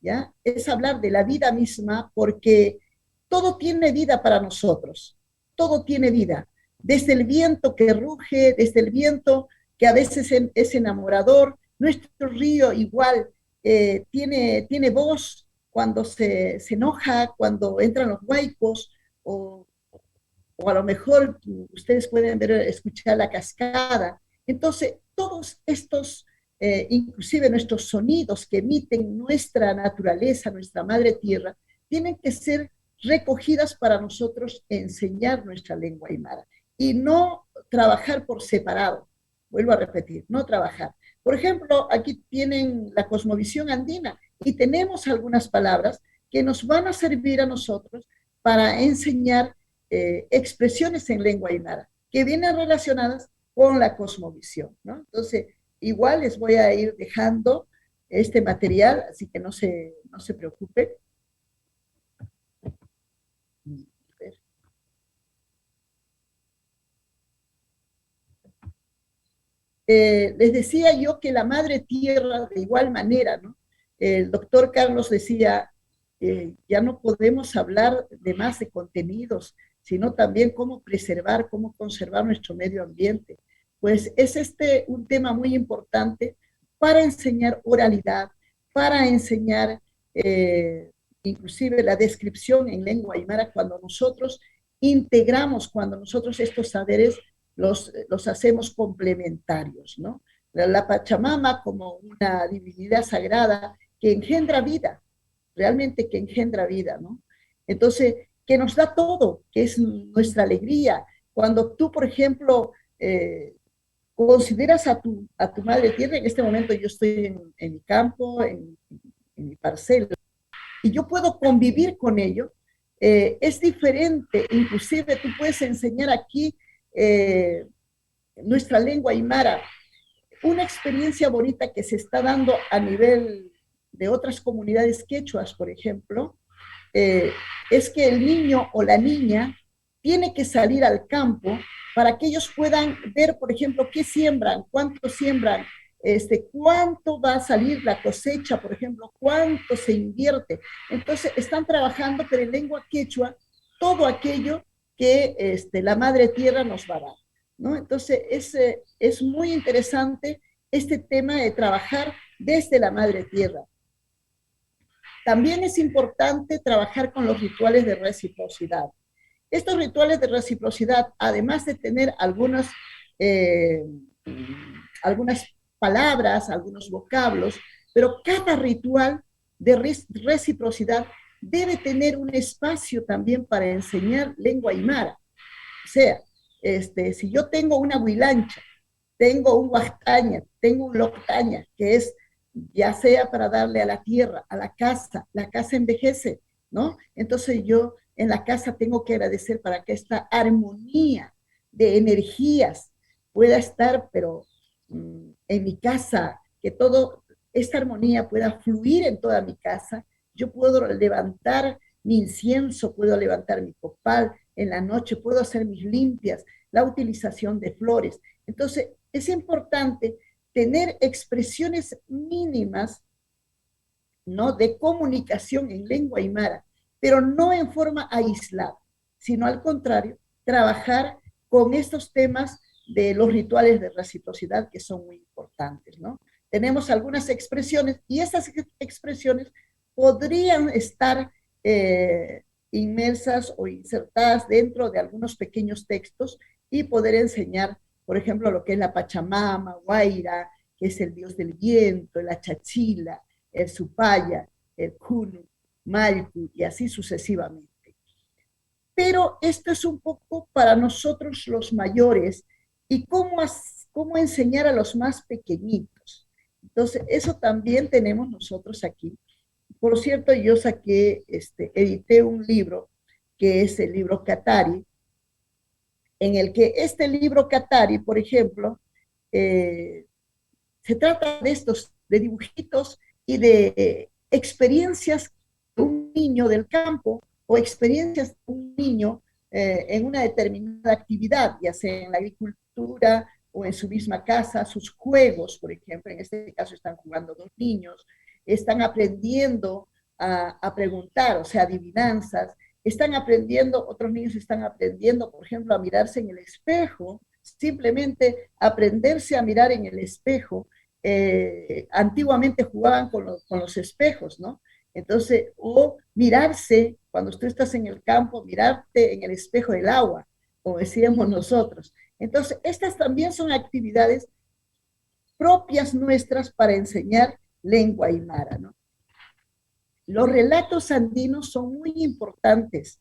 [SPEAKER 4] ¿ya? Es hablar de la vida misma porque todo tiene vida para nosotros, todo tiene vida, desde el viento que ruge, desde el viento que a veces es enamorador, nuestro río igual tiene voz cuando se enoja, cuando entran los huaicos, o a lo mejor ustedes pueden escuchar la cascada. Entonces, todos estos, inclusive nuestros sonidos que emiten nuestra naturaleza, nuestra madre tierra, tienen que ser recogidas para nosotros enseñar nuestra lengua aymara y no trabajar por separado. Vuelvo a repetir, no trabajar. Por ejemplo, aquí tienen la cosmovisión andina y tenemos algunas palabras que nos van a servir a nosotros para enseñar expresiones en lengua aymara que vienen relacionadas con la cosmovisión, ¿no? Entonces, igual les voy a ir dejando este material, así que no se preocupe. Les decía yo que la madre tierra, de igual manera, ¿no? El doctor Carlos decía, ya no podemos hablar de más de contenidos, sino también cómo preservar, cómo conservar nuestro medio ambiente. Pues es un tema muy importante para enseñar oralidad, para enseñar inclusive la descripción en lengua aymara cuando nosotros integramos, cuando nosotros estos saberes los hacemos complementarios, ¿no? La Pachamama como una divinidad sagrada que engendra vida, realmente que engendra vida, ¿no? Entonces, que nos da todo, que es nuestra alegría. Cuando tú, por ejemplo, consideras a tu madre tierra, en este momento yo estoy en mi campo, en mi parcela, y yo puedo convivir con ello, es diferente, inclusive tú puedes enseñar aquí nuestra lengua aymara, una experiencia bonita que se está dando a nivel de otras comunidades quechuas, por ejemplo, es que el niño o la niña tiene que salir al campo para que ellos puedan ver, por ejemplo, qué siembran, cuánto siembran, cuánto va a salir la cosecha, por ejemplo, cuánto se invierte. Entonces, están trabajando, pero en lengua quechua, todo aquello que la madre tierra nos va a dar, ¿no? Entonces, es muy interesante este tema de trabajar desde la madre tierra. También es importante trabajar con los rituales de reciprocidad. Estos rituales de reciprocidad, además de tener algunas palabras, algunos vocablos, pero cada ritual de reciprocidad debe tener un espacio también para enseñar lengua aymara. O sea, si yo tengo una huilancha, tengo un huactaña, tengo un loctaña, que es ya sea para darle a la tierra, a la casa envejece, ¿no? Entonces yo en la casa tengo que agradecer para que esta armonía de energías pueda estar, pero en mi casa, que toda esta armonía pueda fluir en toda mi casa. Yo puedo levantar mi incienso, puedo levantar mi copal, en la noche puedo hacer mis limpias, la utilización de flores. Entonces, es importante tener expresiones mínimas, ¿no?, de comunicación en lengua aymara, pero no en forma aislada, sino al contrario, trabajar con estos temas de los rituales de reciprocidad que son muy importantes, ¿no? Tenemos algunas expresiones y esas expresiones podrían estar inmersas o insertadas dentro de algunos pequeños textos y poder enseñar, por ejemplo, lo que es la Pachamama, Guaira, que es el dios del viento, la Chachila, el Supaya, el Kunu, Malku, y así sucesivamente. Pero esto es un poco para nosotros los mayores y cómo enseñar a los más pequeñitos. Entonces, eso también tenemos nosotros aquí. Por cierto, yo edité un libro, que es el libro Katari, en el que este libro Katari, por ejemplo, se trata de dibujitos y de experiencias de un niño del campo o experiencias de un niño en una determinada actividad, ya sea en la agricultura o en su misma casa, sus juegos, por ejemplo, en este caso están jugando dos niños, están aprendiendo a preguntar, o sea, adivinanzas, otros niños están aprendiendo, por ejemplo, a mirarse en el espejo, simplemente aprenderse a mirar en el espejo. Antiguamente jugaban con los espejos, ¿no? Entonces, o mirarse, cuando tú estás en el campo, mirarte en el espejo del agua, como decíamos nosotros. Entonces, estas también son actividades propias nuestras para enseñar lengua aymara, ¿no? Los relatos andinos son muy importantes,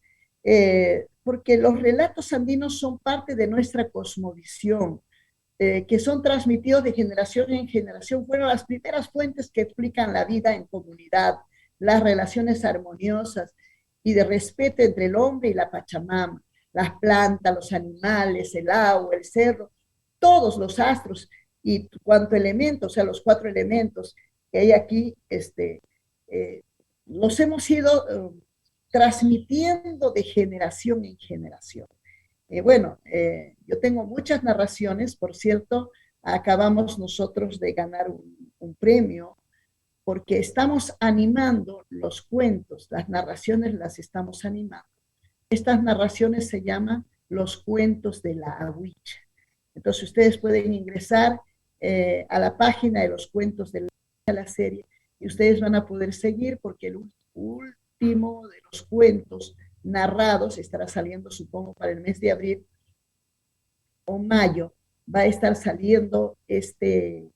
[SPEAKER 4] porque los relatos andinos son parte de nuestra cosmovisión, que son transmitidos de generación en generación. Fueron las primeras fuentes que explican la vida en comunidad, las relaciones armoniosas y de respeto entre el hombre y la Pachamama, las plantas, los animales, el agua, el cerro, todos los astros y cuanto elementos, o sea, los 4 elementos que hay aquí, los hemos ido transmitiendo de generación en generación. Bueno, yo tengo muchas narraciones, por cierto, acabamos nosotros de ganar un premio porque estamos animando los cuentos, las narraciones las estamos animando. Estas narraciones se llaman los cuentos de la Ahuicha. Entonces ustedes pueden ingresar a la página de los cuentos de la serie y ustedes van a poder seguir porque el último de los cuentos narrados estará saliendo, supongo, para el mes de abril o mayo, va a estar saliendo este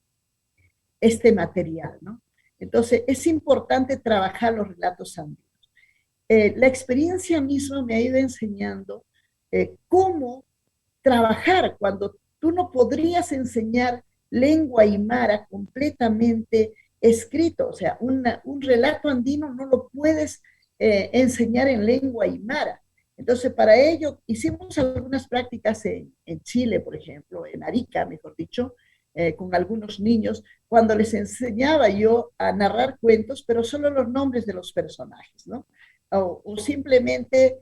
[SPEAKER 4] material, ¿no? Entonces, es importante trabajar los relatos andinos. La experiencia misma me ha ido enseñando cómo trabajar cuando tú no podrías enseñar lengua aymara completamente escrito, o sea, un relato andino no lo puedes enseñar en lengua aymara. Entonces, para ello, hicimos algunas prácticas en Chile, por ejemplo, en Arica, mejor dicho, con algunos niños, cuando les enseñaba yo a narrar cuentos, pero solo los nombres de los personajes, ¿no? O simplemente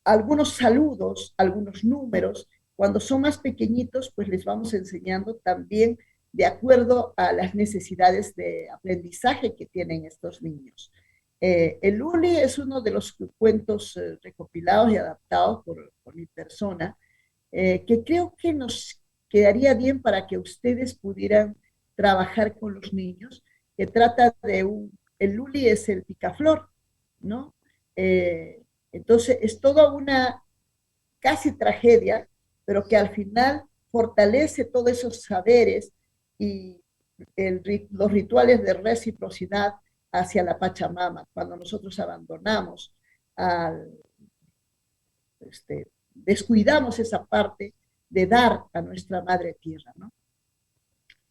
[SPEAKER 4] algunos saludos, algunos números. Cuando son más pequeñitos, pues les vamos enseñando también de acuerdo a las necesidades de aprendizaje que tienen estos niños. El Luli es uno de los cuentos recopilados y adaptados por mi persona, que creo que nos quedaría bien para que ustedes pudieran trabajar con los niños, que trata de el Luli es el picaflor, ¿no? Entonces es toda una casi tragedia, pero que al final fortalece todos esos saberes y los rituales de reciprocidad hacia la Pachamama, cuando nosotros abandonamos, descuidamos esa parte de dar a nuestra madre tierra, ¿no?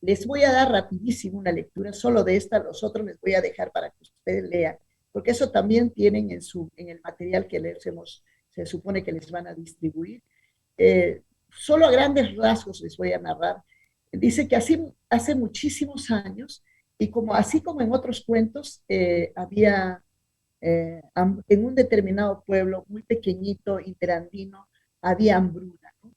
[SPEAKER 4] Les voy a dar rapidísimo una lectura, solo de esta, los otros les voy a dejar para que ustedes lean, porque eso también tienen en el material que se supone que les van a distribuir. Solo a grandes rasgos les voy a narrar. Dice que hace muchísimos años, y así como en otros cuentos, había en un determinado pueblo muy pequeñito, interandino, había hambruna, ¿no?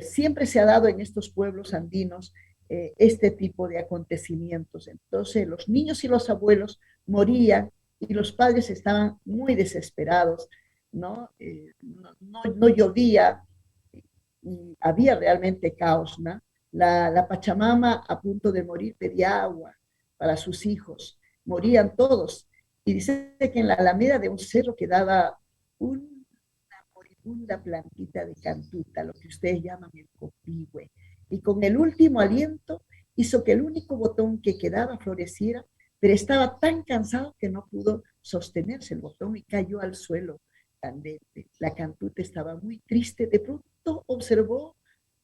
[SPEAKER 4] Siempre se ha dado en estos pueblos andinos este tipo de acontecimientos. Entonces los niños y los abuelos morían y los padres estaban muy desesperados, ¿no? No llovía y había realmente caos, ¿no? La Pachamama a punto de morir pedía agua para sus hijos, morían todos. Y dice que en la alameda de un cerro quedaba una moribunda plantita de cantuta, lo que ustedes llaman el copihue. Y con el último aliento hizo que el único botón que quedaba floreciera, pero estaba tan cansado que no pudo sostenerse el botón y cayó al suelo candente. La cantuta estaba muy triste. De pronto observó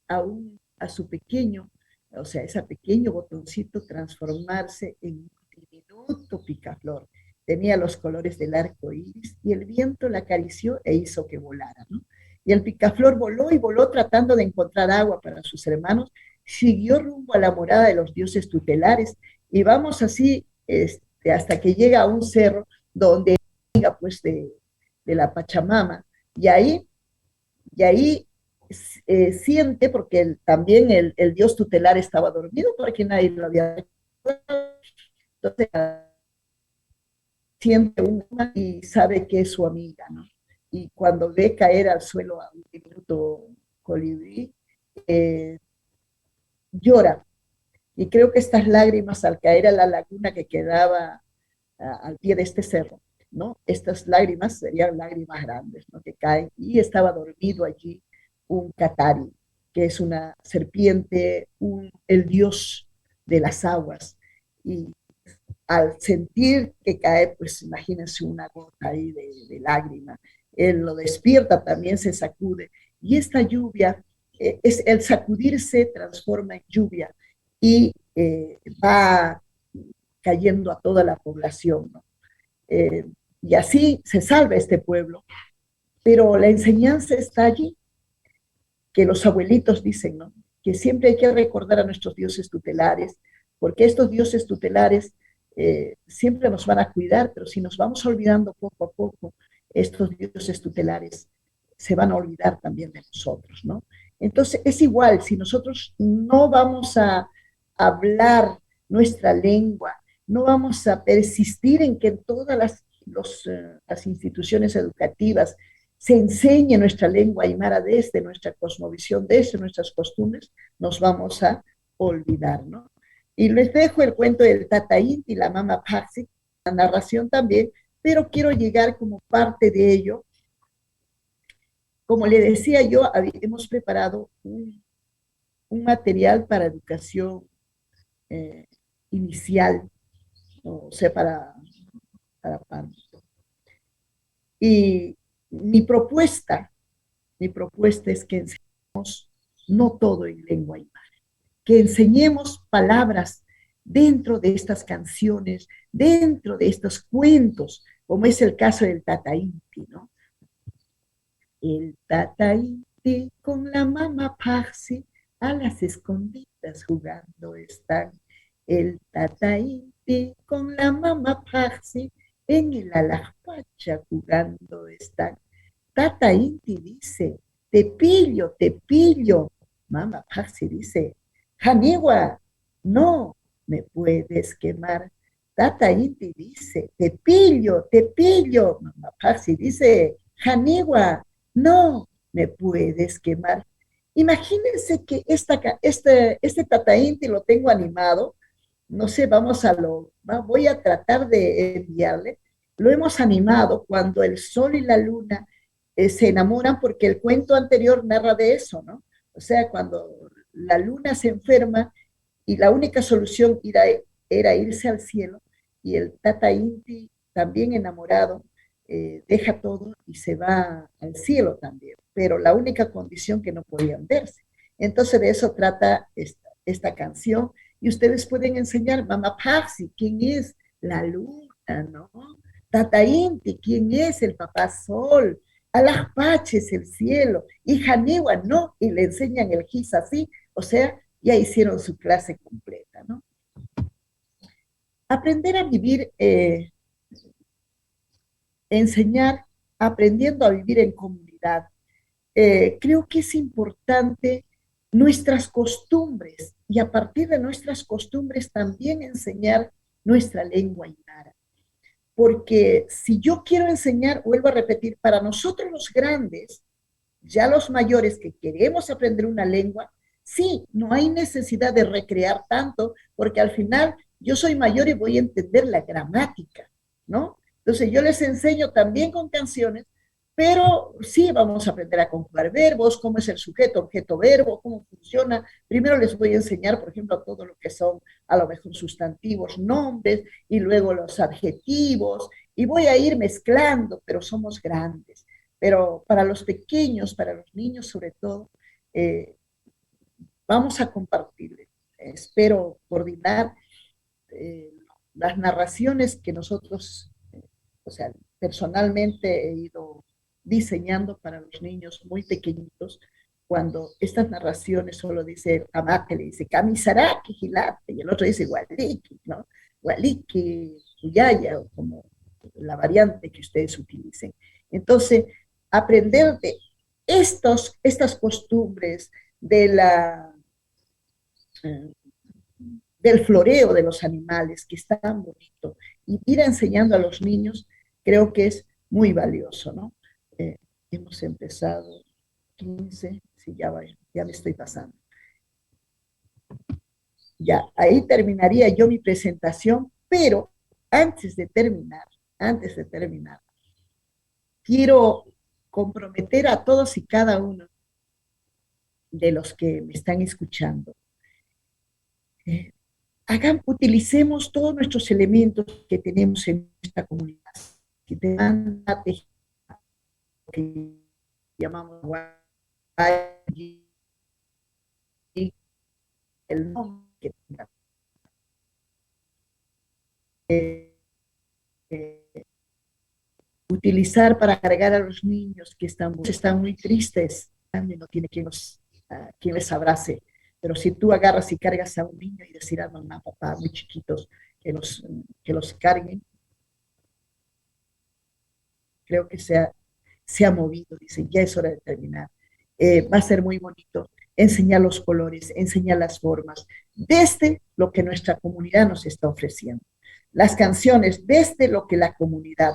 [SPEAKER 4] a su pequeño, o sea, ese pequeño botoncito transformarse en un diminuto picaflor. Tenía los colores del arco iris y el viento la acarició e hizo que volara, ¿no? Y el picaflor voló y voló tratando de encontrar agua para sus hermanos, siguió rumbo a la morada de los dioses tutelares y vamos así hasta que llega a un cerro donde llega pues de la Pachamama y ahí siente, porque también el dios tutelar estaba dormido porque nadie lo había recordado. Entonces siente una y sabe que es su amiga, ¿no? Y cuando ve caer al suelo a un diminuto colibrí, llora. Y creo que estas lágrimas al caer a la laguna que quedaba al pie de este cerro, ¿no? Estas lágrimas serían lágrimas grandes, ¿no? Que caen, y estaba dormido allí un catari, que es una serpiente, el dios de las aguas. Y al sentir que cae, pues imagínense una gota ahí de lágrima. Él lo despierta, también se sacude. Y esta lluvia, el sacudirse transforma en lluvia y va cayendo a toda la población, ¿no? Y así se salva este pueblo. Pero la enseñanza está allí, que los abuelitos dicen, ¿no? Que siempre hay que recordar a nuestros dioses tutelares, porque estos dioses tutelares siempre nos van a cuidar, pero si nos vamos olvidando poco a poco, estos dioses tutelares se van a olvidar también de nosotros, ¿no? Entonces, es igual, si nosotros no vamos a hablar nuestra lengua, no vamos a persistir en que en todas las instituciones educativas se enseñe nuestra lengua aymara desde nuestra cosmovisión, desde nuestras costumbres, nos vamos a olvidar, ¿no? Y les dejo el cuento del Tata Inti y la Mama Paxi, la narración también, pero quiero llegar como parte de ello. Como le decía yo, hemos preparado un material para educación inicial, o sea, para y mi propuesta es que enseñemos no todo en lengua aymara, que enseñemos palabras dentro de estas canciones, dentro de estos cuentos, como es el caso del Tata Inti, ¿no? El Tata Inti con la Mama Paxi a las escondidas jugando están. El Tata Inti con la Mama Paxi en el Alajpacha jugando están. Tata Inti dice, te pillo, te pillo. Mama Paxi dice, Janiwa, no me puedes quemar. Tata Inti dice, te pillo, te pillo. Mama Paxi dice, Janiwa, no me puedes quemar. Imagínense que este Tata Inti lo tengo animado. No sé, voy a tratar de enviarle. Lo hemos animado cuando el sol y la luna se enamoran, porque el cuento anterior narra de eso, ¿no? O sea, cuando la luna se enferma y la única solución era irse al cielo, y el Tata Inti, también enamorado, deja todo y se va al cielo también, pero la única condición que no podían verse. Entonces de eso trata esta canción, y ustedes pueden enseñar, Mama Paxi, ¿quién es la luna, no? Tata Inti, ¿quién es el papá sol? Alajpaches, el cielo, y Janiwa, no, y le enseñan el gis así, o sea, ya hicieron su clase completa, ¿no? Aprender a vivir, enseñar, aprendiendo a vivir en comunidad. Creo que es importante nuestras costumbres, y a partir de nuestras costumbres también enseñar nuestra lengua aymara. Porque si yo quiero enseñar, vuelvo a repetir, para nosotros los grandes, ya los mayores que queremos aprender una lengua, sí, no hay necesidad de recrear tanto, porque al final yo soy mayor y voy a entender la gramática, ¿no? Entonces yo les enseño también con canciones, pero sí vamos a aprender a conjugar verbos, cómo es el sujeto, objeto, verbo, cómo funciona. Primero les voy a enseñar, por ejemplo, todo lo que son a lo mejor sustantivos, nombres, y luego los adjetivos, y voy a ir mezclando, pero somos grandes. Pero para los pequeños, para los niños sobre todo, vamos a compartir. Espero coordinar las narraciones que nosotros, o sea, personalmente he ido diseñando para los niños muy pequeñitos, cuando estas narraciones solo dice, Amate le dice, Kamisaraki, Gilate, y el otro dice, Waliki, ¿no? Waliki, Uyaya, o como la variante que ustedes utilicen. Entonces, aprender de estas costumbres del floreo de los animales, que es tan bonito, y ir enseñando a los niños, creo que es muy valioso, ¿no? Hemos empezado 15, sí, ya me estoy pasando. Ya, ahí terminaría yo mi presentación, pero antes de terminar, quiero comprometer a todos y cada uno de los que me están escuchando. Utilicemos todos nuestros elementos que tenemos en esta comunidad, que tengan que llamamos el nombre que tenga. Utilizar para cargar a los niños que están muy tristes, no tiene quien les abrace. Pero si tú agarras y cargas a un niño y decir a mamá, papá, muy chiquitos, que los carguen, creo que se ha movido, dicen, ya es hora de terminar. Va a ser muy bonito enseñar los colores, enseñar las formas, desde lo que nuestra comunidad nos está ofreciendo. Las canciones, desde lo que la comunidad.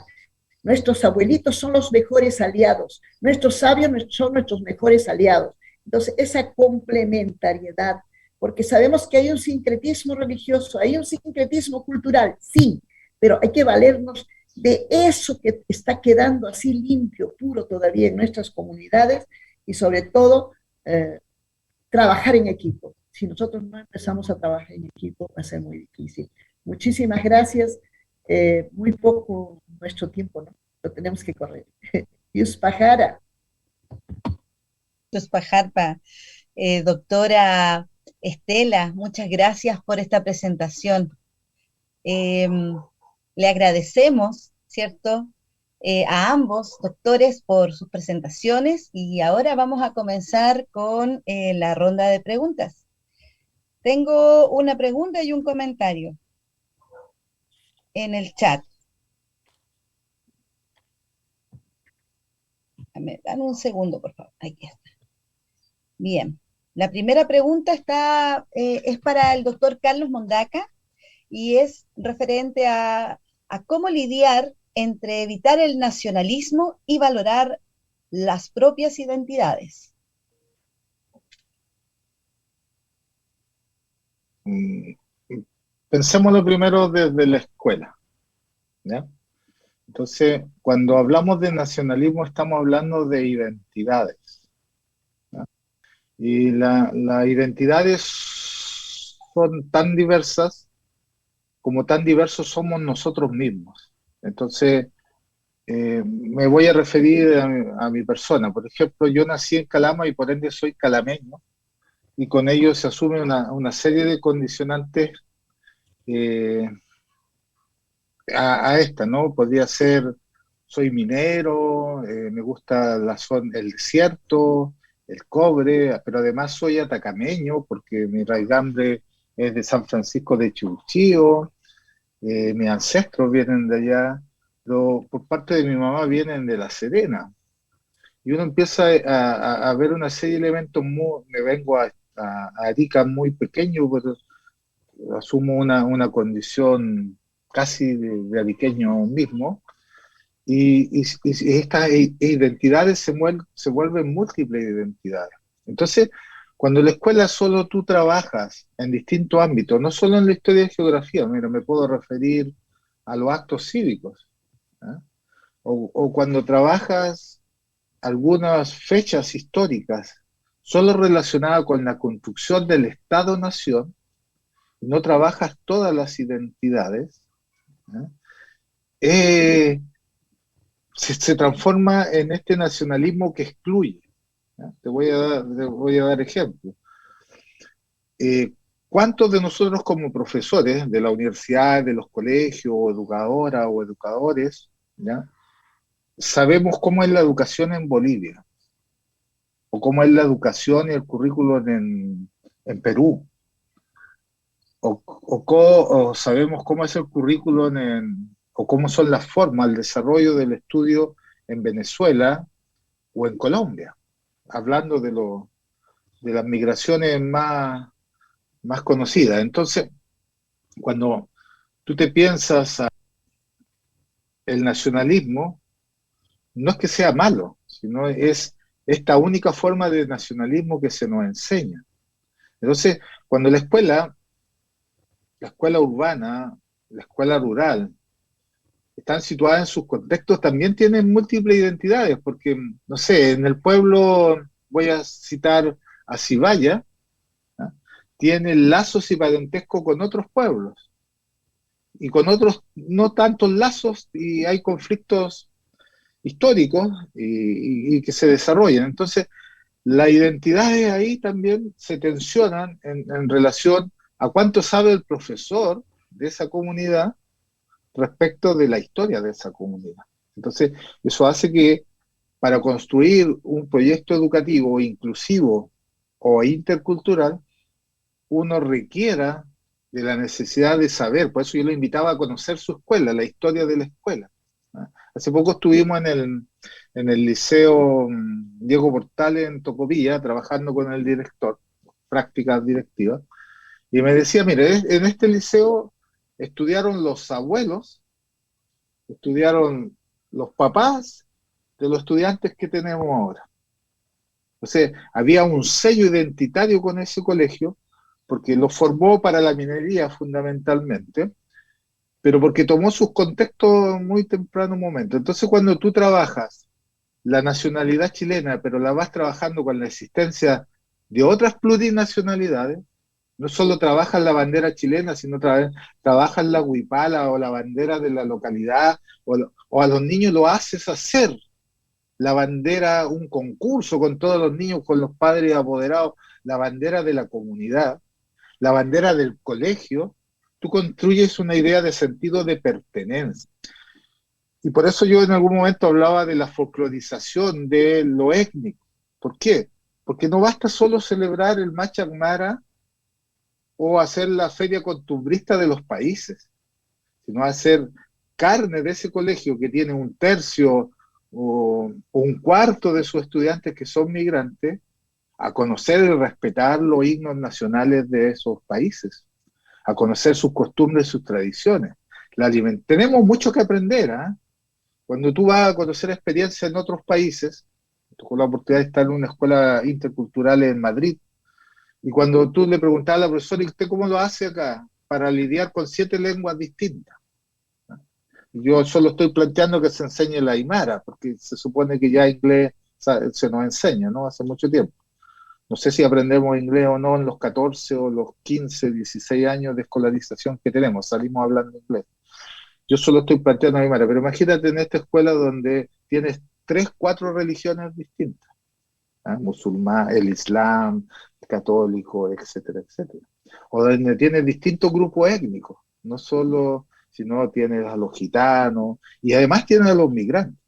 [SPEAKER 4] Nuestros abuelitos son los mejores aliados, nuestros sabios son nuestros mejores aliados. Entonces, esa complementariedad, porque sabemos que hay un sincretismo religioso, hay un sincretismo cultural, sí, pero hay que valernos de eso que está quedando así limpio, puro todavía en nuestras comunidades y sobre todo trabajar en equipo. Si nosotros no empezamos a trabajar en equipo, va a ser muy difícil. Muchísimas gracias. Muy poco nuestro tiempo, ¿no? Lo tenemos que correr. Yuspajara.
[SPEAKER 1] Yuspajarpa. Doctora Estela, muchas gracias por esta presentación. Le agradecemos, ¿cierto?, a ambos doctores por sus presentaciones y ahora vamos a comenzar con la ronda de preguntas. Tengo una pregunta y un comentario en el chat. Dame un segundo, por favor. Aquí está. Bien. La primera pregunta es para el doctor Carlos Mondaca y es referente a cómo lidiar entre evitar el nacionalismo y valorar las propias identidades.
[SPEAKER 3] Pensémoslo primero desde la escuela, ¿ya? Entonces, cuando hablamos de nacionalismo estamos hablando de identidades, ¿ya? Y las identidades son tan diversas como tan diversos somos nosotros mismos. Entonces, me voy a referir a mi persona. Por ejemplo, yo nací en Calama y por ende soy calameño, y con ello se asume una serie de condicionantes a esta, ¿no? Podría ser, soy minero, me gusta el desierto, el cobre, pero además soy atacameño porque mi raigambre es de San Francisco de Chilchío, mis ancestros vienen de allá, pero por parte de mi mamá vienen de La Serena. Y uno empieza a ver una serie de elementos, me vengo a Arica muy pequeño, pero asumo una condición casi de ariqueño mismo, y estas identidades se vuelven múltiples identidades. Entonces, cuando en la escuela solo tú trabajas en distintos ámbitos, no solo en la historia y geografía, mira, me puedo referir a los actos cívicos, ¿eh? O cuando trabajas algunas fechas históricas solo relacionadas con la construcción del Estado-Nación, no trabajas todas las identidades, se transforma en este nacionalismo que excluye. Te voy a dar ejemplo. ¿Cuántos de nosotros como profesores de la universidad, de los colegios, o educadoras o educadores, ¿ya?, sabemos cómo es la educación en Bolivia? O cómo es la educación y el currículo en Perú. O sabemos cómo es el currículo o cómo son las formas, el desarrollo del estudio en Venezuela o en Colombia, hablando de las migraciones más conocidas. Entonces, cuando tú te piensas el nacionalismo, no es que sea malo, sino es esta única forma de nacionalismo que se nos enseña. Entonces, cuando la escuela urbana, la escuela rural, están situadas en sus contextos, también tienen múltiples identidades, porque, no sé, en el pueblo, voy a citar Acibaya, ¿ah? Tiene lazos y parentesco con otros pueblos y con otros no tantos lazos, y hay conflictos históricos y que se desarrollan. Entonces, las identidades ahí también se tensionan en relación a cuánto sabe el profesor de esa comunidad respecto de la historia de esa comunidad. Entonces, eso hace que para construir un proyecto educativo inclusivo o intercultural, uno requiera de la necesidad de saber. Por eso yo lo invitaba a conocer su escuela, la historia de la escuela. ¿Ah? Hace poco estuvimos en el Liceo Diego Portales en Tocopilla, trabajando con el director, prácticas directivas, y me decía, mire, en este liceo estudiaron los abuelos, estudiaron los papás de los estudiantes que tenemos ahora. O sea, había un sello identitario con ese colegio, porque lo formó para la minería fundamentalmente, pero porque tomó sus contextos muy temprano momento. Entonces, cuando tú trabajas la nacionalidad chilena, pero la vas trabajando con la existencia de otras plurinacionalidades, no solo trabajas la bandera chilena, sino trabajas la huipala o la bandera de la localidad, o a los niños lo haces hacer la bandera, un concurso con todos los niños, con los padres apoderados, la bandera de la comunidad, la bandera del colegio, tú construyes una idea de sentido de pertenencia. Y por eso yo en algún momento hablaba de la folclorización de lo étnico. ¿Por qué? Porque no basta solo celebrar el Machak Mara o hacer la feria costumbrista de los países, sino hacer carne de ese colegio que tiene un tercio o un cuarto de sus estudiantes que son migrantes, a conocer y respetar los himnos nacionales de esos países, a conocer sus costumbres, sus tradiciones. Tenemos mucho que aprender, ¿eh? Cuando tú vas a conocer experiencias en otros países, tuve la oportunidad de estar en una escuela intercultural en Madrid, y cuando tú le preguntabas a la profesora, ¿y usted cómo lo hace acá para lidiar con 7 lenguas distintas? Yo solo estoy planteando que se enseñe la aymara, porque se supone que ya inglés se nos enseña, ¿no? Hace mucho tiempo. No sé si aprendemos inglés o no en los 14 o los 15, 16 años de escolarización que tenemos, salimos hablando inglés. Yo solo estoy planteando aymara, pero imagínate en esta escuela donde tienes 3, 4 religiones distintas, ¿ah? Musulmán, el islam, el católico, etcétera, etcétera. O donde tienes distintos grupos étnicos, no solo, sino tienes a los gitanos, y además tienes a los migrantes,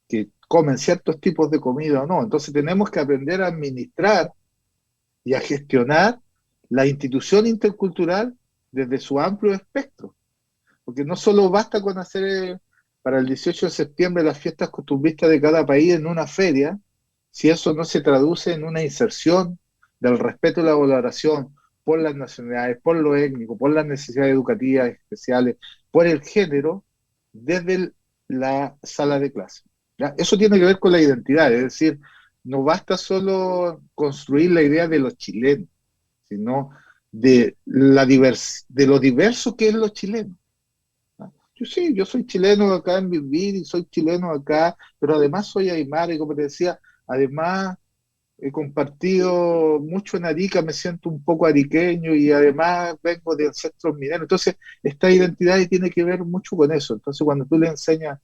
[SPEAKER 3] que comen ciertos tipos de comida o no. Entonces tenemos que aprender a administrar y a gestionar la institución intercultural desde su amplio espectro. Porque no solo basta con hacer para el 18 de septiembre las fiestas costumbristas de cada país en una feria, si eso no se traduce en una inserción del respeto y la valoración por las nacionalidades, por lo étnico, por las necesidades educativas especiales, por el género, desde la sala de clase. ¿Ya? Eso tiene que ver con la identidad, es decir, no basta solo construir la idea de los chilenos, sino de lo diverso que es lo chileno. Yo sí, yo soy chileno acá en Vivir y soy chileno acá, pero además soy aymara y como te decía, además he compartido mucho en Arica, me siento un poco ariqueño y además vengo de ancestros mineros. Entonces, esta identidad tiene que ver mucho con eso. Entonces, cuando tú le enseñas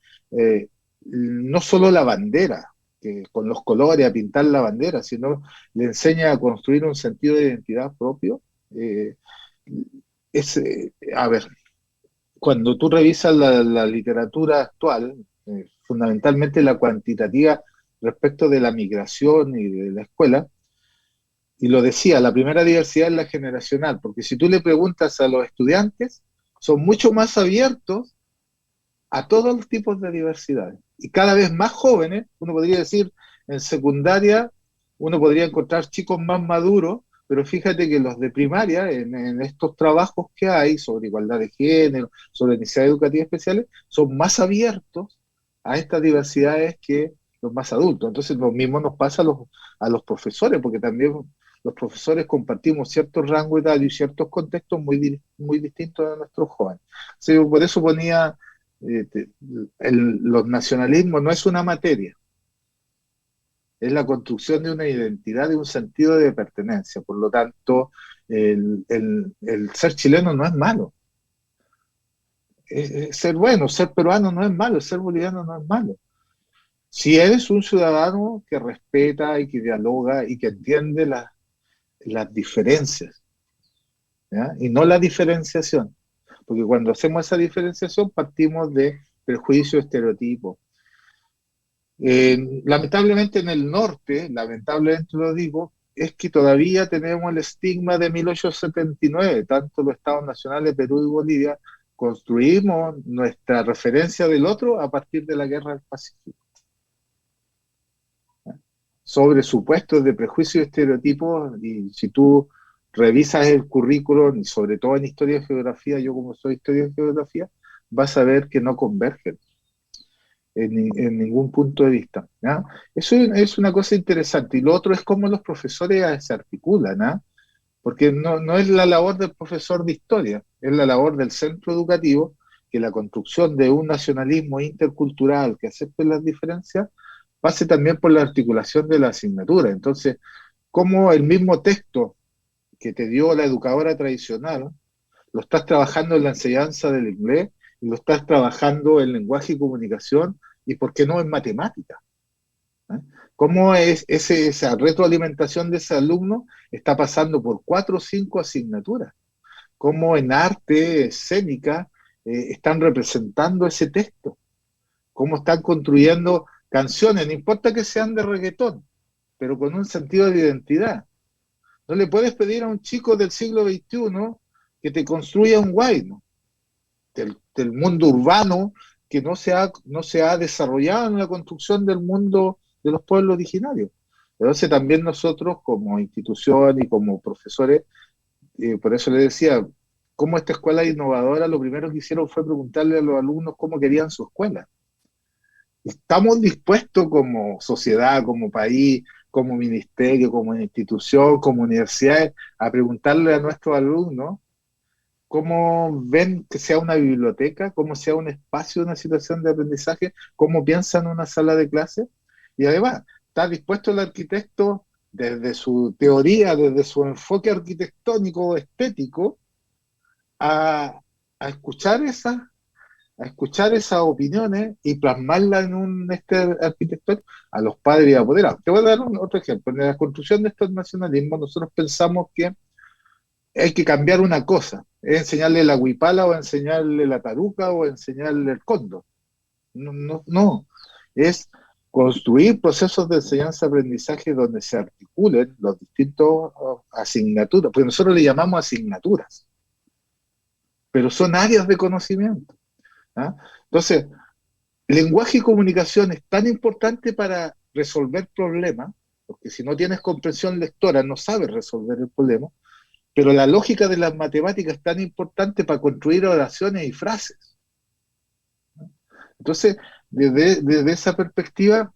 [SPEAKER 3] no solo la bandera, que con los colores, a pintar la bandera, sino le enseñas a construir un sentido de identidad propio, a ver, cuando tú revisas la literatura actual, fundamentalmente la cuantitativa respecto de la migración y de la escuela, y lo decía, la primera diversidad es la generacional, porque si tú le preguntas a los estudiantes, son mucho más abiertos a todos los tipos de diversidades. Y cada vez más jóvenes, uno podría decir, en secundaria, uno podría encontrar chicos más maduros, pero fíjate que los de primaria, en estos trabajos que hay sobre igualdad de género, sobre necesidades educativas especiales, son más abiertos a estas diversidades que los más adultos. Entonces lo mismo nos pasa a los profesores, porque también los profesores compartimos ciertos rangos etarios y ciertos contextos muy distintos de nuestros jóvenes. Sí, por eso ponía, los nacionalismos no es una materia, es la construcción de una identidad, de un sentido de pertenencia. Por lo tanto, el ser chileno no es malo. Ser bueno, ser peruano no es malo, ser boliviano no es malo. Si eres un ciudadano que respeta y que dialoga y que entiende las diferencias, ¿ya? Y no la diferenciación, porque cuando hacemos esa diferenciación partimos de prejuicios, estereotipos. Lamentablemente en el norte, lamentablemente lo digo, es que todavía tenemos el estigma de 1879, tanto los estados nacionales de Perú y Bolivia construimos nuestra referencia del otro a partir de la Guerra del Pacífico, sobre supuestos de prejuicios y estereotipos, y si tú revisas el currículum, y sobre todo en Historia y Geografía, yo como soy Historia y Geografía, vas a ver que no convergen en ningún punto de vista, ¿ya? Eso es una cosa interesante. Y lo otro es cómo los profesores se articulan, ¿ah? Porque no es la labor del profesor de historia, es la labor del centro educativo, que la construcción de un nacionalismo intercultural que acepte las diferencias pase también por la articulación de la asignatura. Entonces, cómo el mismo texto que te dio la educadora tradicional, lo estás trabajando en la enseñanza del inglés, y lo estás trabajando en lenguaje y comunicación, y por qué no en matemática. ¿Eh? ¿Cómo es esa retroalimentación de ese alumno está pasando por 4 o 5 asignaturas? ¿Cómo en arte escénica están representando ese texto? ¿Cómo están construyendo canciones? No importa que sean de reggaetón, pero con un sentido de identidad. No le puedes pedir a un chico del siglo XXI que te construya un guayno del mundo urbano que no se ha desarrollado en la construcción del mundo de los pueblos originarios. Entonces también nosotros como institución y como profesores, por eso le decía, como esta escuela innovadora, lo primero que hicieron fue preguntarle a los alumnos cómo querían su escuela. ¿Estamos dispuestos como sociedad, como país, como ministerio, como institución, como universidades, a preguntarle a nuestros alumnos cómo ven que sea una biblioteca, cómo sea un espacio, una situación de aprendizaje, cómo piensan una sala de clase? Y además, ¿está dispuesto el arquitecto desde su teoría, desde su enfoque arquitectónico, estético, a, a escuchar esas opiniones y plasmarlas en un arquitectónico a los padres y apoderados? Te voy a dar otro ejemplo. En la construcción de estos nacionalismos, nosotros pensamos que hay que cambiar una cosa, es enseñarle la huipala o enseñarle la taruca o enseñarle el cóndor. No, es construir procesos de enseñanza-aprendizaje donde se articulen los distintos asignaturas, porque nosotros le llamamos asignaturas, pero son áreas de conocimiento. ¿Ah? Entonces, lenguaje y comunicación es tan importante para resolver problemas, porque si no tienes comprensión lectora no sabes resolver el problema, pero la lógica de las matemáticas es tan importante para construir oraciones y frases. Entonces, desde esa perspectiva,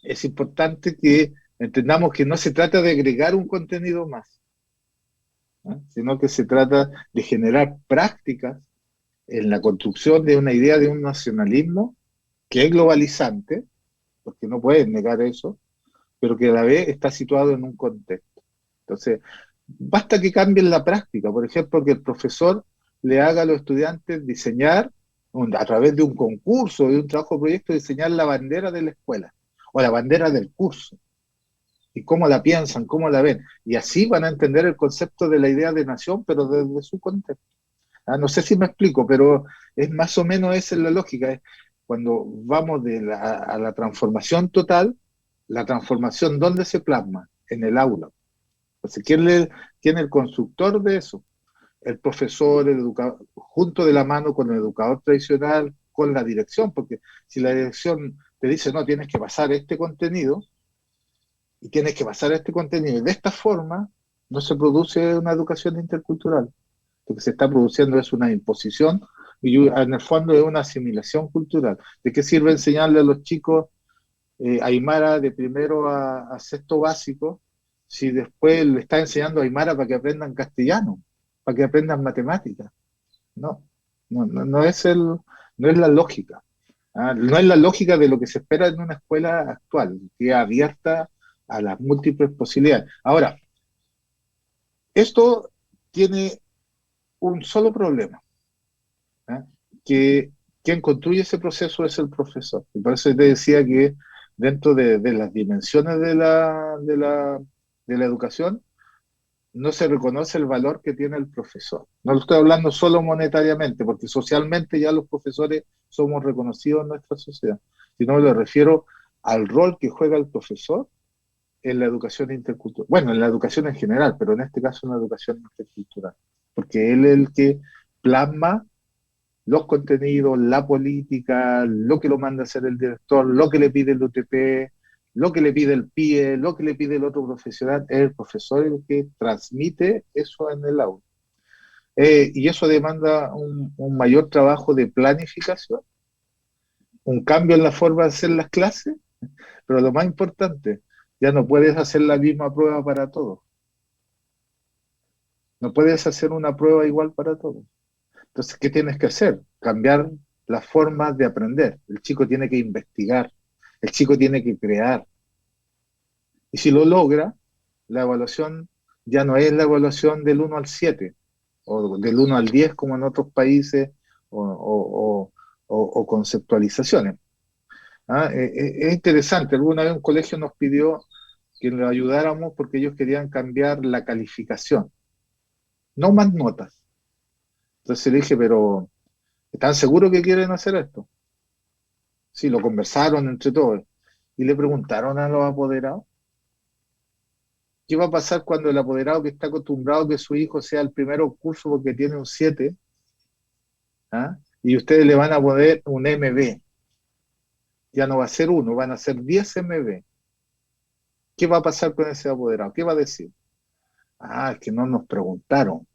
[SPEAKER 3] es importante que entendamos que no se trata de agregar un contenido más, ¿no? Sino que se trata de generar prácticas en la construcción de una idea de un nacionalismo que es globalizante, porque no pueden negar eso, pero que a la vez está situado en un contexto. Entonces, basta que cambien la práctica, por ejemplo, que el profesor le haga a los estudiantes diseñar, a través de un concurso, de un trabajo de proyecto, diseñar la bandera de la escuela, o la bandera del curso, y cómo la piensan, cómo la ven, y así van a entender el concepto de la idea de nación, pero desde su contexto. No sé si me explico, pero es más o menos esa es la lógica. Cuando vamos a la transformación total, la transformación, ¿dónde se plasma? En el aula. Entonces, ¿quién es el constructor de eso? El profesor, el educador, junto de la mano con el educador tradicional, con la dirección, porque si la dirección te dice, no, tienes que pasar este contenido, y tienes que pasar este contenido, y de esta forma no se produce una educación intercultural. Lo que se está produciendo es una imposición y en el fondo es una asimilación cultural. ¿De qué sirve enseñarle a los chicos aymara de primero a sexto básico si después le está enseñando aymara para que aprendan castellano, para que aprendan matemáticas? No es la lógica. No es la lógica de lo que se espera en una escuela actual, que es abierta a las múltiples posibilidades. Ahora, esto tiene un solo problema, ¿ah? Que quien construye ese proceso es el profesor. Y por eso te decía que dentro de las dimensiones de la educación, no se reconoce el valor que tiene el profesor. No lo estoy hablando solo monetariamente, porque socialmente ya los profesores somos reconocidos en nuestra sociedad, sino me refiero al rol que juega el profesor en la educación intercultural. Bueno, en la educación en general, pero en este caso en la educación intercultural, porque él es el que plasma los contenidos, la política, lo que lo manda a hacer el director, lo que le pide el UTP, lo que le pide el PIE, lo que le pide el otro profesional, es el profesor el que transmite eso en el aula. Y eso demanda un mayor trabajo de planificación, un cambio en la forma de hacer las clases, pero lo más importante, ya no puedes hacer la misma prueba para todos. No puedes hacer una prueba igual para todos. Entonces, ¿qué tienes que hacer? Cambiar las formas de aprender. El chico tiene que investigar, el chico tiene que crear. Y si lo logra, la evaluación ya no es la evaluación del 1 al 7 o del 1 al 10 como en otros países o conceptualizaciones. Es interesante. Alguna vez un colegio nos pidió que lo ayudáramos porque ellos querían cambiar la calificación, no más notas. Entonces le dije, pero ¿están seguros que quieren hacer esto? Sí, lo conversaron entre todos. Y le preguntaron a los apoderados, ¿qué va a pasar cuando el apoderado que está acostumbrado a que su hijo sea el primero curso porque tiene un 7, y ustedes le van a poner un MB? Ya no va a ser 1, van a ser 10 MB. ¿Qué va a pasar con ese apoderado? ¿Qué va a decir? Es que no nos preguntaron.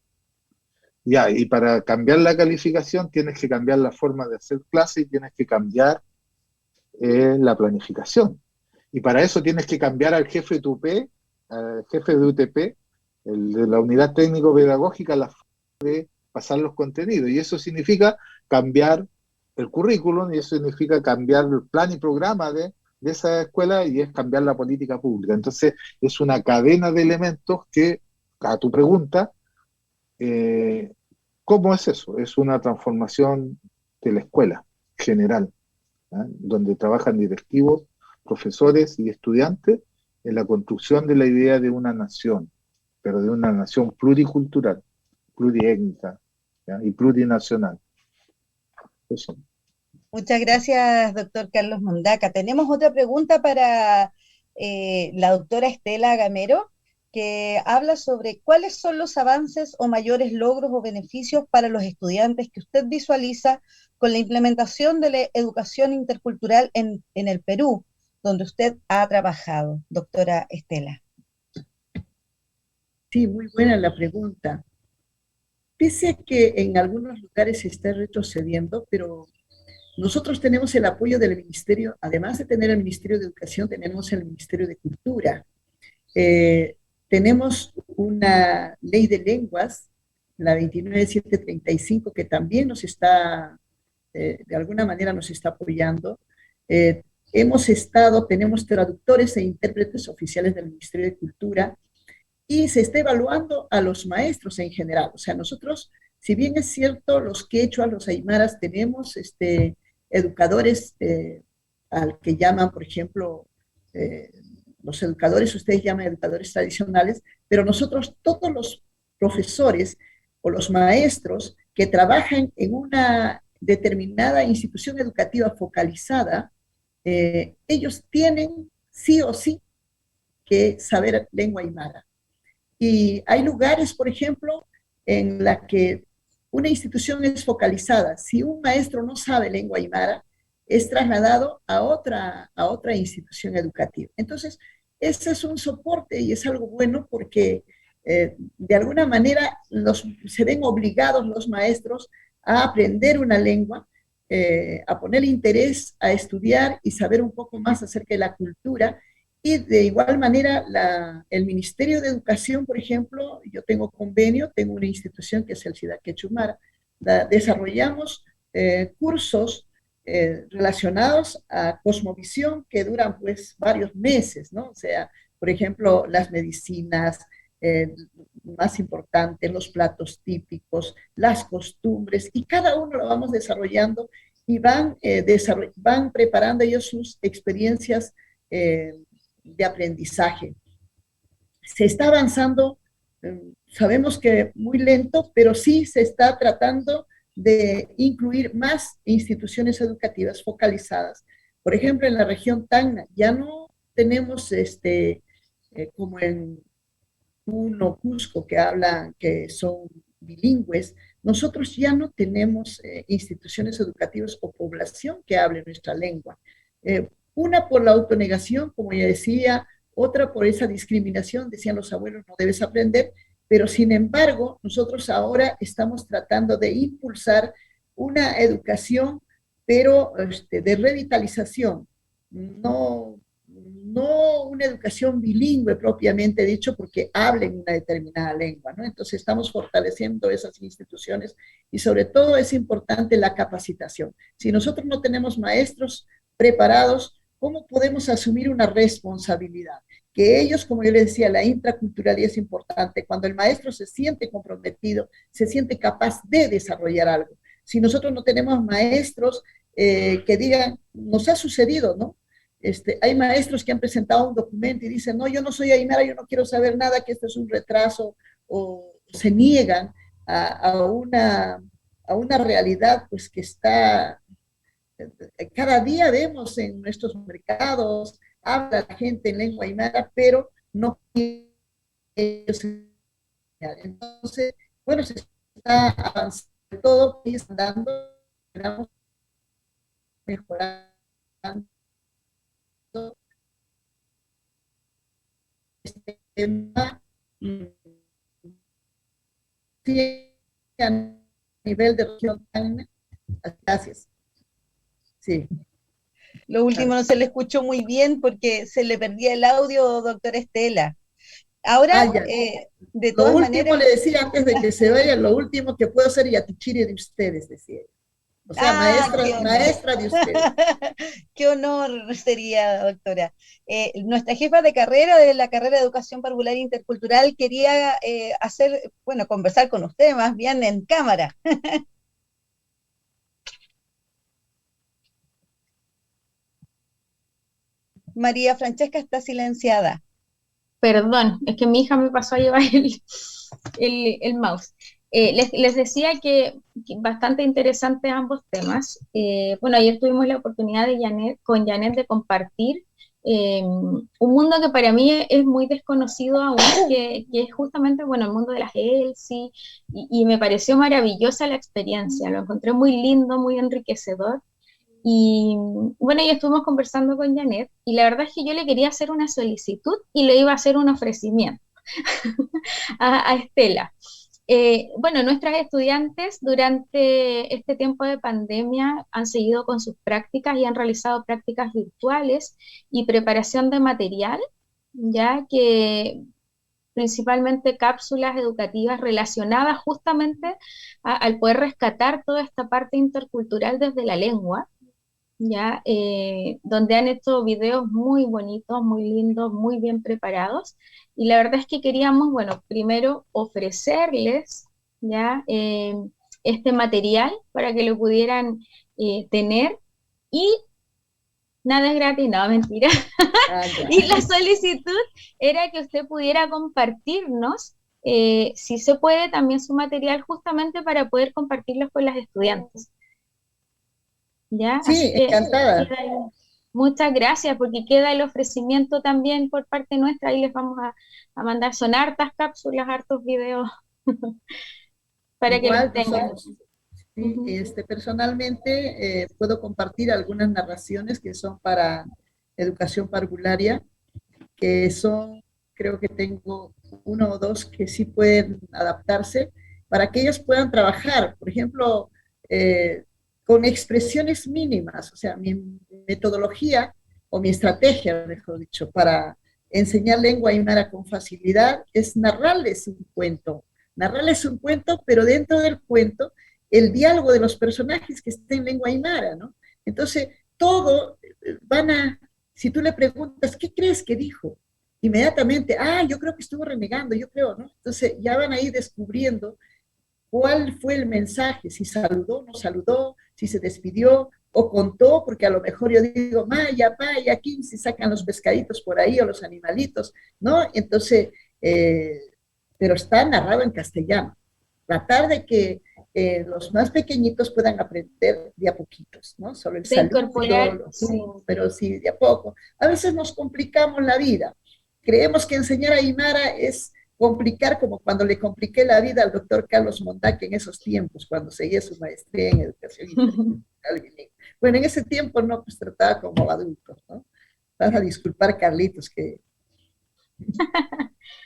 [SPEAKER 3] Ya, y para cambiar la calificación tienes que cambiar la forma de hacer clase y tienes que cambiar la planificación. Y para eso tienes que cambiar al jefe de UTP, al jefe de UTP, el de la unidad técnico-pedagógica, la forma de pasar los contenidos. Y eso significa cambiar el currículum, y eso significa cambiar el plan y programa de esa escuela, y es cambiar la política pública. Entonces, es una cadena de elementos que, a tu pregunta, ¿cómo es eso? Es una transformación de la escuela general, donde trabajan directivos, profesores y estudiantes en la construcción de la idea de una nación, pero de una nación pluricultural, pluriétnica, y plurinacional. Eso.
[SPEAKER 1] Muchas gracias, doctor Carlos Mondaca. Tenemos otra pregunta para la doctora Estela Gamero, que habla sobre cuáles son los avances o mayores logros o beneficios para los estudiantes que usted visualiza con la implementación de la educación intercultural en el Perú, donde usted ha trabajado, doctora Estela.
[SPEAKER 4] Sí, muy buena la pregunta. Pese a que en algunos lugares se está retrocediendo, pero nosotros tenemos el apoyo del Ministerio, además de tener el Ministerio de Educación, tenemos el Ministerio de Cultura. Tenemos una ley de lenguas, la 29735, que también nos está, de alguna manera nos está apoyando. Tenemos traductores e intérpretes oficiales del Ministerio de Cultura, y se está evaluando a los maestros en general. O sea, nosotros, si bien es cierto, los quechuas, los aymaras, tenemos educadores al que llaman, por ejemplo, los educadores, ustedes llaman educadores tradicionales, pero nosotros, todos los profesores o los maestros que trabajan en una determinada institución educativa focalizada, ellos tienen sí o sí que saber lengua aymara. Y hay lugares, por ejemplo, en la que una institución es focalizada. Si un maestro no sabe lengua aymara, es trasladado a otra institución educativa. Entonces, ese es un soporte y es algo bueno porque de alguna manera se ven obligados los maestros a aprender una lengua, a poner interés a estudiar y saber un poco más acerca de la cultura. Y de igual manera, el Ministerio de Educación, por ejemplo, yo tengo convenio, tengo una institución que es el SIDA Quechumara, desarrollamos cursos relacionados a cosmovisión que duran pues varios meses, ¿no? O sea, por ejemplo, las medicinas, más importantes, los platos típicos, las costumbres, y cada uno lo vamos desarrollando y van preparando ellos sus experiencias de aprendizaje. Se está avanzando, sabemos que muy lento, pero sí se está tratando de incluir más instituciones educativas focalizadas. Por ejemplo, en la región Tacna ya no tenemos como en Puno, Cusco, que son bilingües. Nosotros ya no tenemos instituciones educativas o población que hable nuestra lengua. Una por la autonegación, como ya decía, otra por esa discriminación, decían los abuelos, no debes aprender, pero sin embargo, nosotros ahora estamos tratando de impulsar una educación, pero de revitalización, no una educación bilingüe propiamente dicho, porque hablen una determinada lengua, ¿no? Entonces estamos fortaleciendo esas instituciones y sobre todo es importante la capacitación. Si nosotros no tenemos maestros preparados, ¿cómo podemos asumir una responsabilidad? Que ellos, como yo les decía, la intraculturalidad es importante. Cuando el maestro se siente comprometido, se siente capaz de desarrollar algo. Si nosotros no tenemos maestros que digan, nos ha sucedido, ¿no? Hay maestros que han presentado un documento y dicen, no, yo no soy aymara, yo no quiero saber nada, que esto es un retraso, o se niegan a una realidad pues que está, cada día vemos en nuestros mercados, habla la gente en lengua aymara, pero no quiere enseñar. Entonces, bueno, se está avanzando todo y está dando, esperamos mejorando este tema a nivel de región. Gracias. Sí.
[SPEAKER 1] Lo último no se le escuchó muy bien porque se le perdía el audio, doctora Estela. Ahora, de todas maneras...
[SPEAKER 4] le decía antes de que se vaya, lo último que puedo ser yatichiri de ustedes, decía. O sea, maestra de ustedes.
[SPEAKER 1] Qué honor sería, doctora. Nuestra jefa de carrera de la carrera de Educación Parvular Intercultural quería conversar con usted más bien en cámara. María Francesca está silenciada.
[SPEAKER 2] Perdón, es que mi hija me pasó a llevar el mouse. Les decía que bastante interesantes ambos temas. Bueno, ayer tuvimos la oportunidad con Janet de compartir un mundo que para mí es muy desconocido aún, que es justamente, bueno, el mundo de las ELSI, y me pareció maravillosa la experiencia, lo encontré muy lindo, muy enriquecedor. Y bueno, ya estuvimos conversando con Janet y la verdad es que yo le quería hacer una solicitud y le iba a hacer un ofrecimiento a Estela. Bueno, nuestras estudiantes durante este tiempo de pandemia han seguido con sus prácticas y han realizado prácticas virtuales y preparación de material, ya que principalmente cápsulas educativas relacionadas justamente al poder rescatar toda esta parte intercultural desde la lengua, ya donde han hecho videos muy bonitos, muy lindos, muy bien preparados, y la verdad es que queríamos, bueno, primero ofrecerles ya este material para que lo pudieran tener, y nada es gratis, no, mentira. Y la solicitud era que usted pudiera compartirnos, si se puede, también su material justamente para poder compartirlos con las estudiantes. ¿Ya?
[SPEAKER 4] Sí, encantada.
[SPEAKER 2] Muchas gracias, porque queda el ofrecimiento también por parte nuestra, y les vamos a mandar, son hartas cápsulas, hartos videos, para
[SPEAKER 4] igual,
[SPEAKER 2] que los tengan.
[SPEAKER 4] Sí, personalmente puedo compartir algunas narraciones que son para educación parvularia, que son, creo que tengo uno o dos que sí pueden adaptarse para que ellos puedan trabajar, por ejemplo, con expresiones mínimas. O sea, mi metodología o mi estrategia, mejor dicho, para enseñar lengua aymara con facilidad es narrarles un cuento, pero dentro del cuento el diálogo de los personajes que estén en lengua aymara, ¿no? Entonces, todo si tú le preguntas, ¿qué crees que dijo? Inmediatamente, yo creo que estuvo renegando, yo creo, ¿no? Entonces ya van a ir descubriendo cuál fue el mensaje, si saludó, no saludó, si se despidió o contó, porque a lo mejor yo digo, Maya, Paya, aquí se sacan los pescaditos por ahí o los animalitos, ¿no? Entonces, pero está narrado en castellano. Tratar de que los más pequeñitos puedan aprender de a poquitos, ¿no? Solo el
[SPEAKER 2] De incorporar,
[SPEAKER 4] saludo, pero sí, de a poco. A veces nos complicamos la vida. Creemos que enseñar a Aymara es complicar, como cuando le compliqué la vida al doctor Carlos Mondaque en esos tiempos, cuando seguía su maestría en educación internacional bilingüe. Bueno, en ese tiempo no, pues trataba como adultos, ¿no? Vas a disculpar, Carlitos, que sí,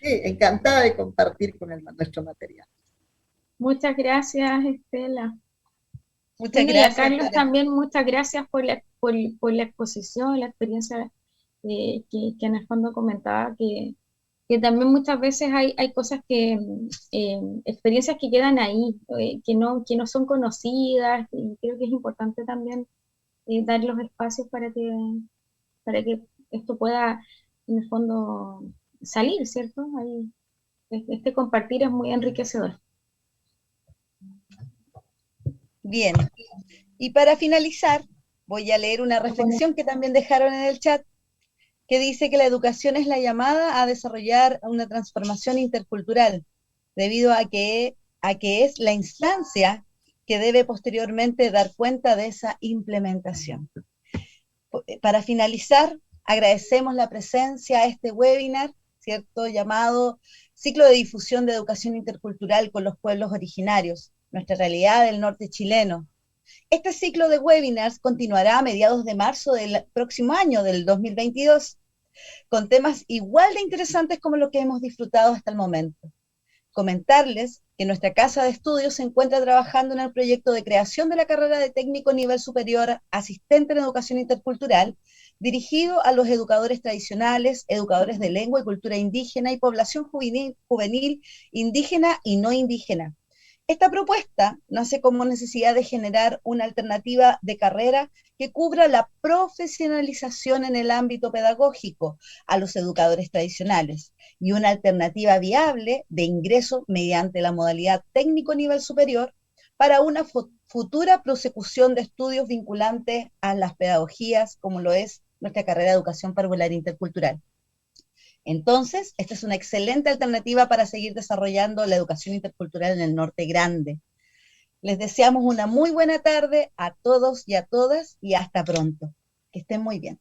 [SPEAKER 4] encantada de compartir con nuestro material.
[SPEAKER 2] Muchas gracias, Estela.
[SPEAKER 1] Muchas
[SPEAKER 2] Bueno,
[SPEAKER 1] gracias.
[SPEAKER 2] y a Carlos también muchas gracias por la exposición, la experiencia que en el fondo comentaba, que también muchas veces hay cosas experiencias que quedan ahí, que no son conocidas, y creo que es importante también dar los espacios para que esto pueda, en el fondo, salir, ¿cierto? Este compartir es muy enriquecedor.
[SPEAKER 1] Bien. Y para finalizar, voy a leer una reflexión que también dejaron en el chat, que dice que la educación es la llamada a desarrollar una transformación intercultural, debido a que es la instancia que debe posteriormente dar cuenta de esa implementación. Para finalizar, agradecemos la presencia a este webinar, ¿cierto?, llamado Ciclo de Difusión de Educación Intercultural con los Pueblos Originarios, nuestra realidad del norte chileno. Este ciclo de webinars continuará a mediados de marzo del próximo año, del 2022, con temas igual de interesantes como lo que hemos disfrutado hasta el momento. Comentarles que nuestra casa de estudios se encuentra trabajando en el proyecto de creación de la carrera de técnico nivel superior asistente en educación intercultural, dirigido a los educadores tradicionales, educadores de lengua y cultura indígena y población juvenil indígena y no indígena. Esta propuesta nace como necesidad de generar una alternativa de carrera que cubra la profesionalización en el ámbito pedagógico a los educadores tradicionales y una alternativa viable de ingreso mediante la modalidad técnico nivel superior para una futura prosecución de estudios vinculantes a las pedagogías, como lo es nuestra carrera de educación parvular intercultural. Entonces, esta es una excelente alternativa para seguir desarrollando la educación intercultural en el Norte Grande. Les deseamos una muy buena tarde a todos y a todas y hasta pronto. Que estén muy bien.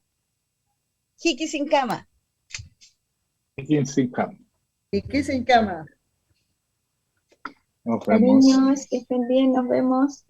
[SPEAKER 1] Hiki sin cama.
[SPEAKER 3] Hiki sin cama.
[SPEAKER 4] Hiki sin cama.
[SPEAKER 3] Nos vemos.
[SPEAKER 2] Cariños, que estén bien, nos vemos.